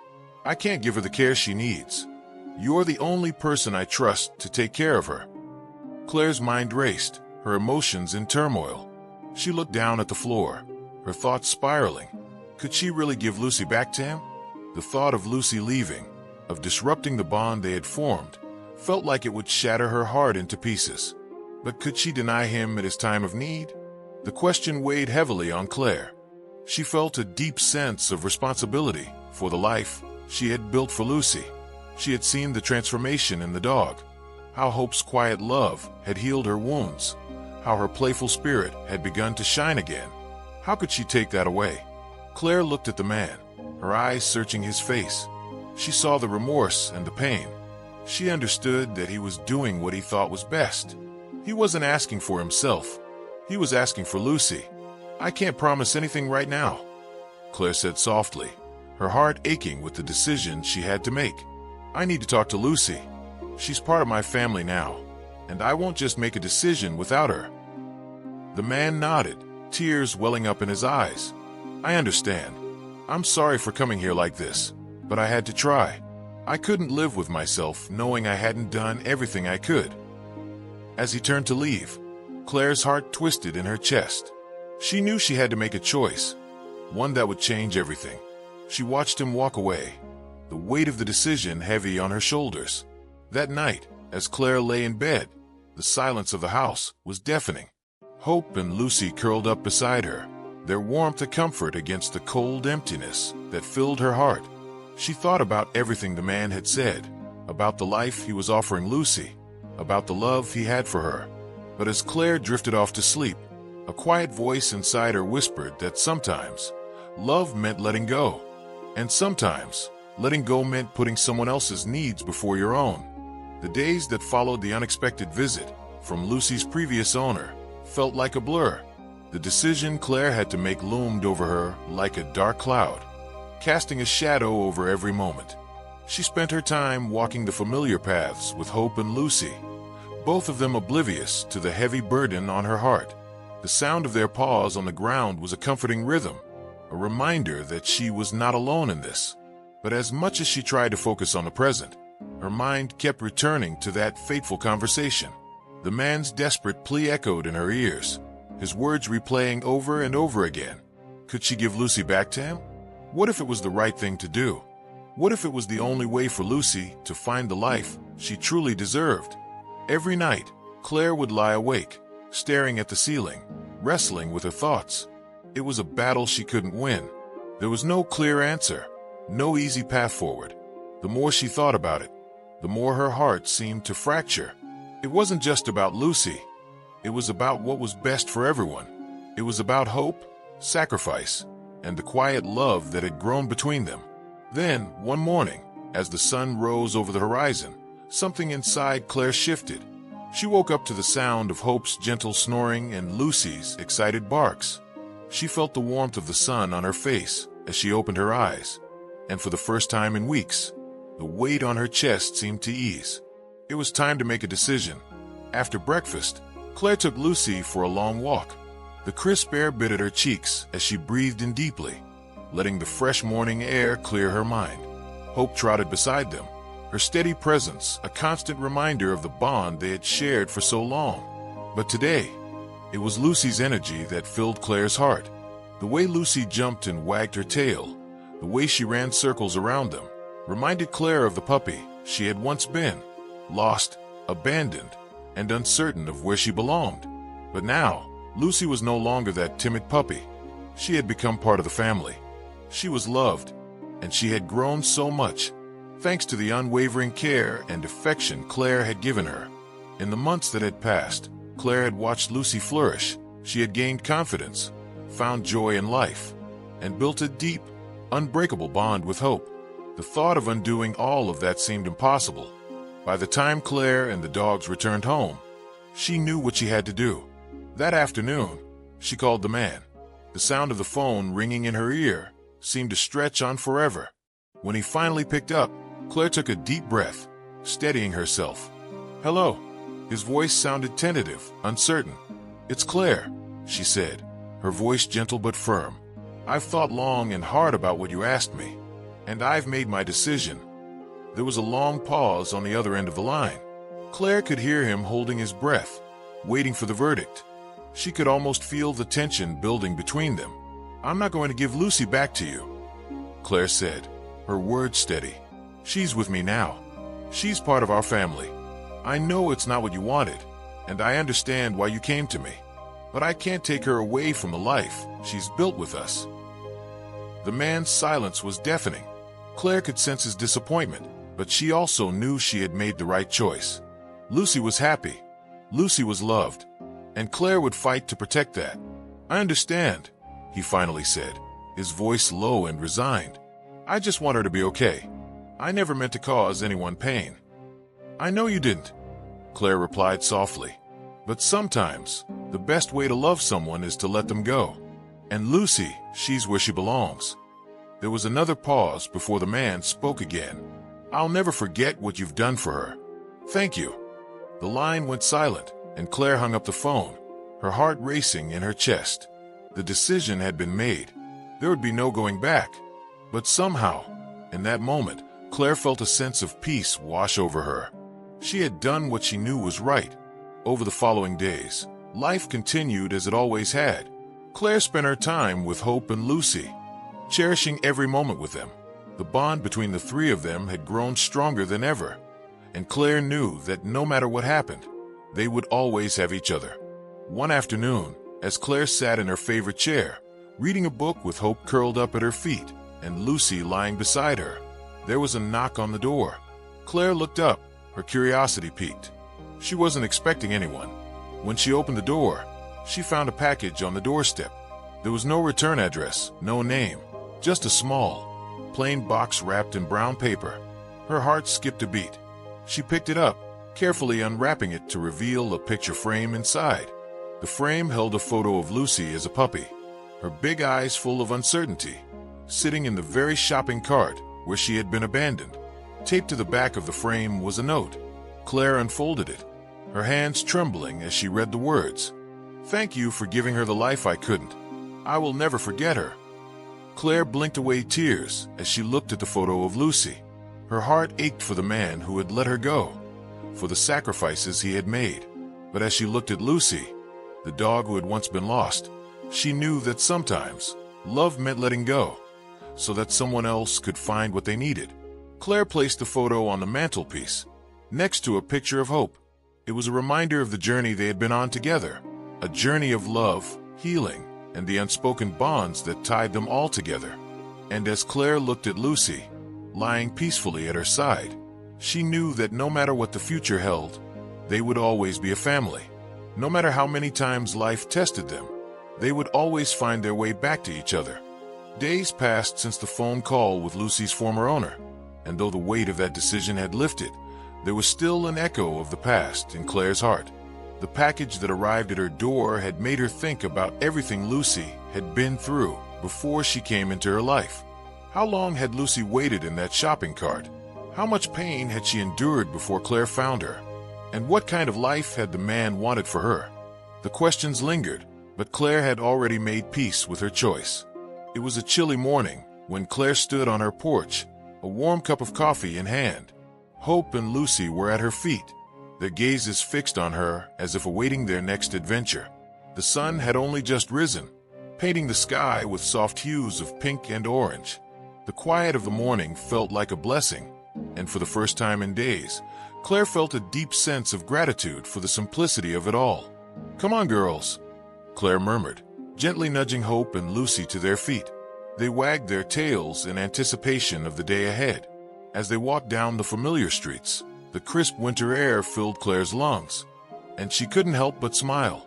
Speaker 1: I can't give her the care she needs. You're the only person I trust to take care of her." Claire's mind raced, her emotions in turmoil. She looked down at the floor, her thoughts spiraling. Could she really give Lucy back to him? The thought of Lucy leaving, of disrupting the bond they had formed, felt like it would shatter her heart into pieces. But could she deny him at his time of need? The question weighed heavily on Claire. She felt a deep sense of responsibility for the life she had built for Lucy. She had seen the transformation in the dog, how Hope's quiet love had healed her wounds, how her playful spirit had begun to shine again. How could she take that away? Claire looked at the man, her eyes searching his face. She saw the remorse and the pain. She understood that he was doing what he thought was best. He wasn't asking for himself. He was asking for Lucy. "I can't promise anything right now," Claire said softly, her heart aching with the decision she had to make. "I need to talk to Lucy. She's part of my family now, and I won't just make a decision without her." The man nodded, tears welling up in his eyes. "I understand. I'm sorry for coming here like this, but I had to try. I couldn't live with myself knowing I hadn't done everything I could." As he turned to leave, Claire's heart twisted in her chest. She knew she had to make a choice, one that would change everything. She watched him walk away, the weight of the decision heavy on her shoulders. That night, as Claire lay in bed, the silence of the house was deafening. Hope and Lucy curled up beside her, their warmth a comfort against the cold emptiness that filled her heart. She thought about everything the man had said, about the life he was offering Lucy, about the love he had for her. But as Claire drifted off to sleep, a quiet voice inside her whispered that sometimes love meant letting go, and sometimes letting go meant putting someone else's needs before your own. The days that followed the unexpected visit from Lucy's previous owner felt like a blur. The decision Claire had to make loomed over her like a dark cloud, casting a shadow over every moment. She spent her time walking the familiar paths with Hope and Lucy, both of them oblivious to the heavy burden on her heart. The sound of their paws on the ground was a comforting rhythm, a reminder that she was not alone in this. But as much as she tried to focus on the present, her mind kept returning to that fateful conversation. The man's desperate plea echoed in her ears, his words replaying over and over again. Could she give Lucy back to him? What if it was the right thing to do? What if it was the only way for Lucy to find the life she truly deserved? Every night, Claire would lie awake, staring at the ceiling, wrestling with her thoughts. It was a battle she couldn't win. There was no clear answer, no easy path forward. The more she thought about it, the more her heart seemed to fracture. It wasn't just about Lucy. It was about what was best for everyone. It was about hope, sacrifice, and the quiet love that had grown between them. Then, one morning, as the sun rose over the horizon, something inside Claire shifted. She woke up to the sound of Hope's gentle snoring and Lucy's excited barks. She felt the warmth of the sun on her face as she opened her eyes, and for the first time in weeks, the weight on her chest seemed to ease. It was time to make a decision. After breakfast, Claire took Lucy for a long walk. The crisp air bit at her cheeks as she breathed in deeply, letting the fresh morning air clear her mind. Hope trotted beside them, her steady presence a constant reminder of the bond they had shared for so long. But today, it was Lucy's energy that filled Claire's heart. The way Lucy jumped and wagged her tail, the way she ran circles around them, reminded Claire of the puppy she had once been, lost, abandoned, and uncertain of where she belonged. But now, Lucy was no longer that timid puppy. She had become part of the family. She was loved, and she had grown so much, thanks to the unwavering care and affection Claire had given her. In the months that had passed, Claire had watched Lucy flourish. She had gained confidence, found joy in life, and built a deep, unbreakable bond with Hope. The thought of undoing all of that seemed impossible. By the time Claire and the dogs returned home, she knew what she had to do. That afternoon, she called the man. The sound of the phone ringing in her ear seemed to stretch on forever. When he finally picked up, Claire took a deep breath, steadying herself. "Hello," His voice sounded tentative, uncertain. "It's Claire," she said, her voice gentle but firm. "I've thought long and hard about what you asked me, and I've made my decision." There was a long pause on the other end of the line. Claire could hear him holding his breath, waiting for the verdict. She could almost feel the tension building between them. "I'm not going to give Lucy back to you," Claire said, her words steady. "She's with me now. She's part of our family. I know it's not what you wanted, and I understand why you came to me. But I can't take her away from the life she's built with us." The man's silence was deafening. Claire could sense his disappointment, but she also knew she had made the right choice. Lucy was happy. Lucy was loved. And Claire would fight to protect that. "I understand," he finally said, his voice low and resigned. "I just want her to be okay. I never meant to cause anyone pain." "I know you didn't," Claire replied softly. "But sometimes, the best way to love someone is to let them go. And Lucy, she's where she belongs." There was another pause before the man spoke again. "I'll never forget what you've done for her. Thank you." The line went silent, and Claire hung up the phone, her heart racing in her chest. The decision had been made. There would be no going back. But somehow, in that moment, Claire felt a sense of peace wash over her. She had done what she knew was right. Over the following days, life continued as it always had. Claire spent her time with Hope and Lucy, cherishing every moment with them. The bond between the three of them had grown stronger than ever, and Claire knew that no matter what happened, they would always have each other. One afternoon, as Claire sat in her favorite chair, reading a book with Hope curled up at her feet and Lucy lying beside her, there was a knock on the door. Claire looked up, her curiosity piqued. She wasn't expecting anyone. When she opened the door, she found a package on the doorstep. There was no return address, no name, just a small, plain box wrapped in brown paper. Her heart skipped a beat. She picked it up, carefully unwrapping it to reveal a picture frame inside. The frame held a photo of Lucy as a puppy, her big eyes full of uncertainty, sitting in the very shopping cart where she had been abandoned. Taped to the back of the frame was a note. Claire unfolded it, her hands trembling as she read the words. "Thank you for giving her the life I couldn't. I will never forget her." Claire blinked away tears as she looked at the photo of Lucy. Her heart ached for the man who had let her go, for the sacrifices he had made. But as she looked at Lucy, the dog who had once been lost, she knew that sometimes love meant letting go, so that someone else could find what they needed. Claire placed the photo on the mantelpiece, next to a picture of Hope. It was a reminder of the journey they had been on together, a journey of love, healing, and the unspoken bonds that tied them all together. And as Claire looked at Lucy, lying peacefully at her side, she knew that no matter what the future held, they would always be a family. No matter how many times life tested them, they would always find their way back to each other. Days passed since the phone call with Lucy's former owner, and though the weight of that decision had lifted, there was still an echo of the past in Claire's heart. The package that arrived at her door had made her think about everything Lucy had been through before she came into her life. How long had Lucy waited in that shopping cart? How much pain had she endured before Claire found her? And what kind of life had the man wanted for her? The questions lingered, but Claire had already made peace with her choice. It was a chilly morning when Claire stood on her porch, a warm cup of coffee in hand. Hope and Lucy were at her feet, their gazes fixed on her as if awaiting their next adventure. The sun had only just risen, painting the sky with soft hues of pink and orange. The quiet of the morning felt like a blessing, and for the first time in days, Claire felt a deep sense of gratitude for the simplicity of it all. "Come on, girls," Claire murmured, gently nudging Hope and Lucy to their feet. They wagged their tails in anticipation of the day ahead. As they walked down the familiar streets, the crisp winter air filled Claire's lungs, and she couldn't help but smile.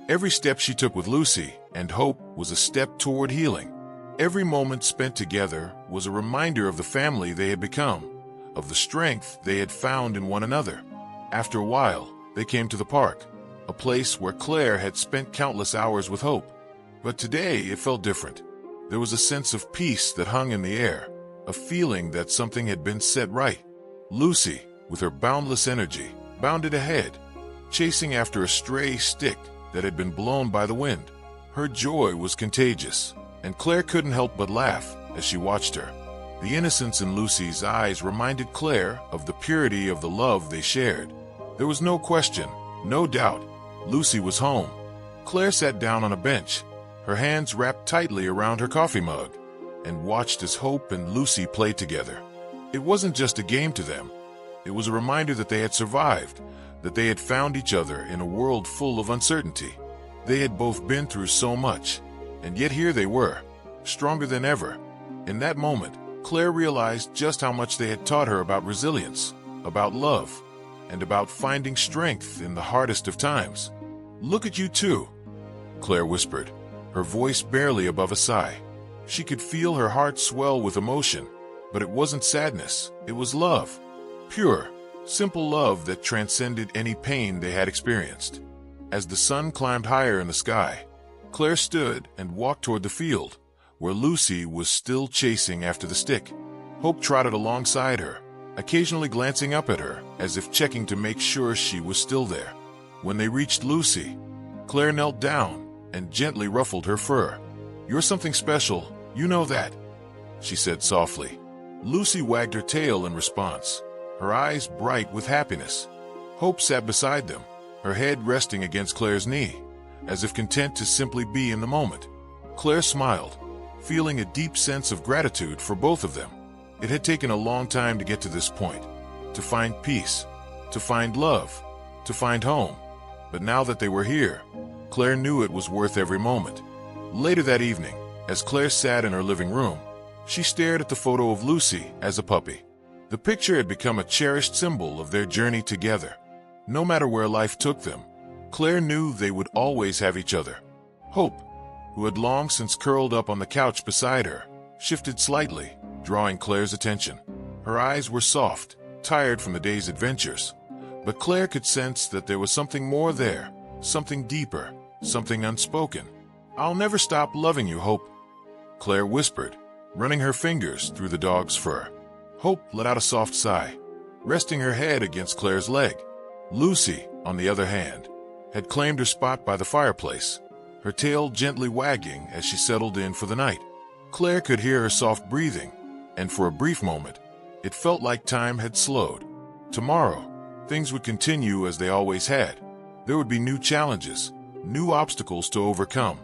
Speaker 1: Every step she took with Lucy and Hope was a step toward healing. Every moment spent together was a reminder of the family they had become, of the strength they had found in one another. After a while, they came to the park, a place where Claire had spent countless hours with Hope. But today it felt different. There was a sense of peace that hung in the air, a feeling that something had been set right. Lucy, with her boundless energy, bounded ahead, chasing after a stray stick that had been blown by the wind. Her joy was contagious, and Claire couldn't help but laugh as she watched her. The innocence in Lucy's eyes reminded Claire of the purity of the love they shared. There was no question, no doubt. Lucy was home. Claire sat down on a bench, her hands wrapped tightly around her coffee mug, and watched as Hope and Lucy played together. It wasn't just a game to them. It was a reminder that they had survived, that they had found each other in a world full of uncertainty. They had both been through so much, and yet here they were, stronger than ever. In that moment, Claire realized just how much they had taught her about resilience, about love, and about finding strength in the hardest of times. "Look at you two," Claire whispered, her voice barely above a sigh. She could feel her heart swell with emotion, but it wasn't sadness, it was love. Pure, simple love that transcended any pain they had experienced. As the sun climbed higher in the sky, Claire stood and walked toward the field, where Lucy was still chasing after the stick. Hope trotted alongside her, occasionally glancing up at her as if checking to make sure she was still there. When they reached Lucy, Claire knelt down and gently ruffled her fur. "You're something special, you know that," she said softly. Lucy wagged her tail in response, her eyes bright with happiness. Hope sat beside them, her head resting against Claire's knee, as if content to simply be in the moment. Claire smiled, feeling a deep sense of gratitude for both of them. It had taken a long time to get to this point, to find peace, to find love, to find home. But now that they were here, Claire knew it was worth every moment. Later that evening, as Claire sat in her living room, she stared at the photo of Lucy as a puppy. The picture had become a cherished symbol of their journey together. No matter where life took them, Claire knew they would always have each other. Hope, who had long since curled up on the couch beside her, shifted slightly, drawing Claire's attention. Her eyes were soft, tired from the day's adventures, but Claire could sense that there was something more there, something deeper, something unspoken. "I'll never stop loving you, Hope," Claire whispered, running her fingers through the dog's fur. Hope let out a soft sigh, resting her head against Claire's leg. Lucy, on the other hand, had claimed her spot by the fireplace, her tail gently wagging as she settled in for the night. Claire could hear her soft breathing, and for a brief moment, it felt like time had slowed. Tomorrow, things would continue as they always had. There would be new challenges, new obstacles to overcome.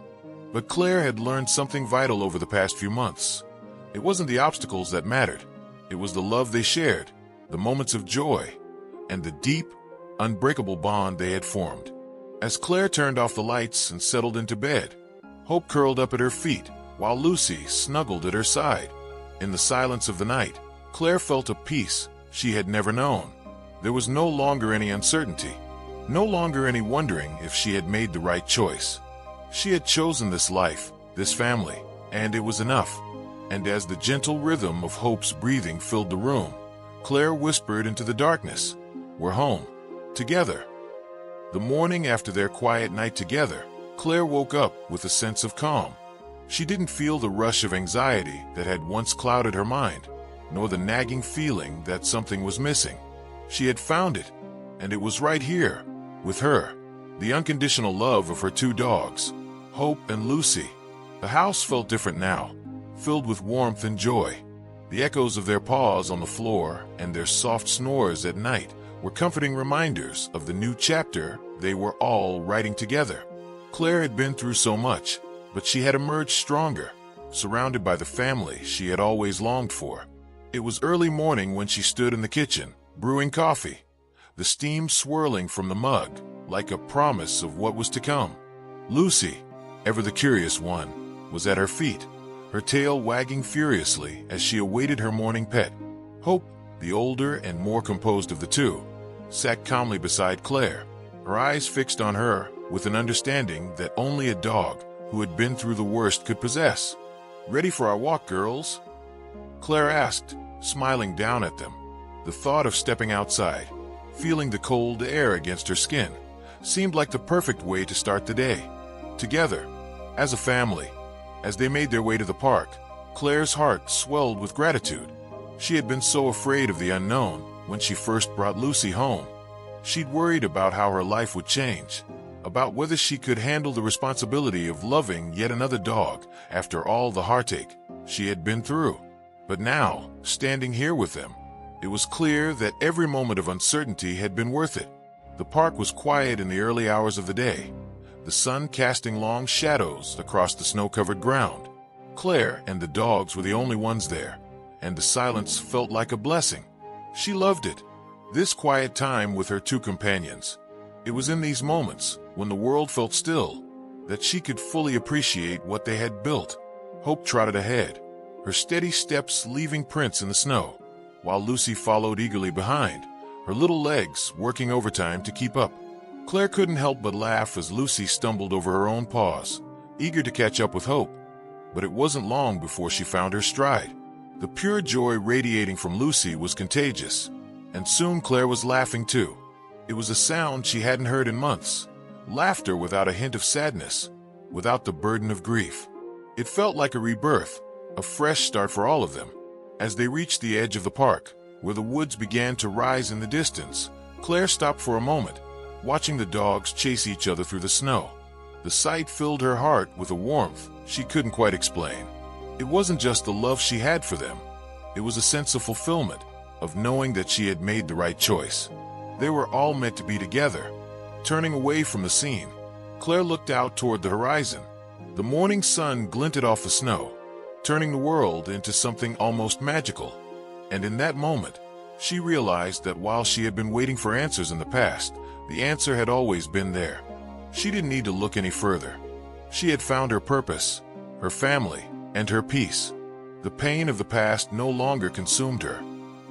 Speaker 1: But Claire had learned something vital over the past few months. It wasn't the obstacles that mattered. It was the love they shared, the moments of joy, and the deep, unbreakable bond they had formed. As Claire turned off the lights and settled into bed, Hope curled up at her feet, while Lucy snuggled at her side. In the silence of the night, Claire felt a peace she had never known. There was no longer any uncertainty, no longer any wondering if she had made the right choice. She had chosen this life, this family, and it was enough. And as the gentle rhythm of Hope's breathing filled the room, Claire whispered into the darkness, "We're home, together." The morning after their quiet night together, Claire woke up with a sense of calm. She didn't feel the rush of anxiety that had once clouded her mind, nor the nagging feeling that something was missing. She had found it, and it was right here, with her, the unconditional love of her two dogs, Hope and Lucy. The house felt different now, filled with warmth and joy. The echoes of their paws on the floor and their soft snores at night were comforting reminders of the new chapter they were all writing together. Claire had been through so much, but she had emerged stronger, surrounded by the family she had always longed for. It was early morning when she stood in the kitchen, brewing coffee, the steam swirling from the mug like a promise of what was to come. Lucy, ever the curious one, was at her feet, her tail wagging furiously as she awaited her morning pet. Hope, the older and more composed of the two, sat calmly beside Claire, her eyes fixed on her with an understanding that only a dog who had been through the worst could possess. "Ready for our walk, girls?" Claire asked, smiling down at them. The thought of stepping outside, feeling the cold air against her skin, seemed like the perfect way to start the day. Together, as a family, as they made their way to the park, Claire's heart swelled with gratitude. She had been so afraid of the unknown when she first brought Lucy home. She'd worried about how her life would change, about whether she could handle the responsibility of loving yet another dog after all the heartache she had been through. But now, standing here with them, it was clear that every moment of uncertainty had been worth it. The park was quiet in the early hours of the day, the sun casting long shadows across the snow-covered ground. Claire and the dogs were the only ones there, and the silence felt like a blessing. She loved it, this quiet time with her two companions. It was in these moments, when the world felt still, that she could fully appreciate what they had built. Hope trotted ahead, her steady steps leaving prints in the snow, while Lucy followed eagerly behind, her little legs working overtime to keep up. Claire couldn't help but laugh as Lucy stumbled over her own paws, eager to catch up with Hope. But it wasn't long before she found her stride. The pure joy radiating from Lucy was contagious, and soon Claire was laughing too. It was a sound she hadn't heard in months, laughter without a hint of sadness, without the burden of grief. It felt like a rebirth, a fresh start for all of them. As they reached the edge of the park, where the woods began to rise in the distance, Claire stopped for a moment, watching the dogs chase each other through the snow. The sight filled her heart with a warmth she couldn't quite explain. It wasn't just the love she had for them. It was a sense of fulfillment, of knowing that she had made the right choice. They were all meant to be together. Turning away from the scene, Claire looked out toward the horizon. The morning sun glinted off the snow, turning the world into something almost magical. And in that moment, she realized that while she had been waiting for answers in the past, the answer had always been there. She didn't need to look any further. She had found her purpose, her family, and her peace. The pain of the past no longer consumed her.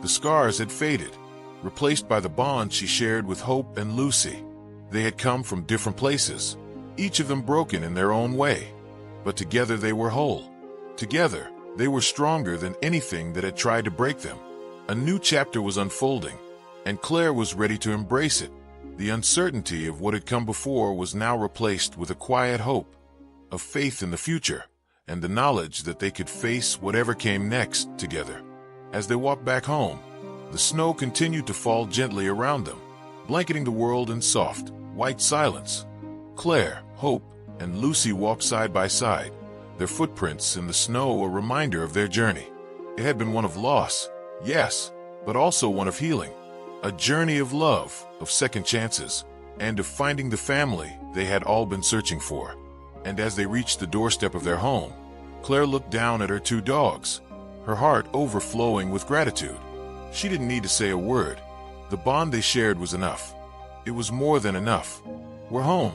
Speaker 1: The scars had faded, replaced by the bond she shared with Hope and Lucy. They had come from different places, each of them broken in their own way. But together they were whole. Together, they were stronger than anything that had tried to break them. A new chapter was unfolding, and Claire was ready to embrace it. The uncertainty of what had come before was now replaced with a quiet hope, of faith in the future, and the knowledge that they could face whatever came next together. As they walked back home, the snow continued to fall gently around them, blanketing the world in soft, white silence. Claire, Hope, and Lucy walked side by side, their footprints in the snow a reminder of their journey. It had been one of loss, yes, but also one of healing. A journey of love, of second chances, and of finding the family they had all been searching for. And as they reached the doorstep of their home, Claire looked down at her two dogs, her heart overflowing with gratitude. She didn't need to say a word. The bond they shared was enough. It was more than enough. "We're home,"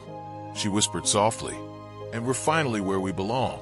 Speaker 1: she whispered softly, "and we're finally where we belong."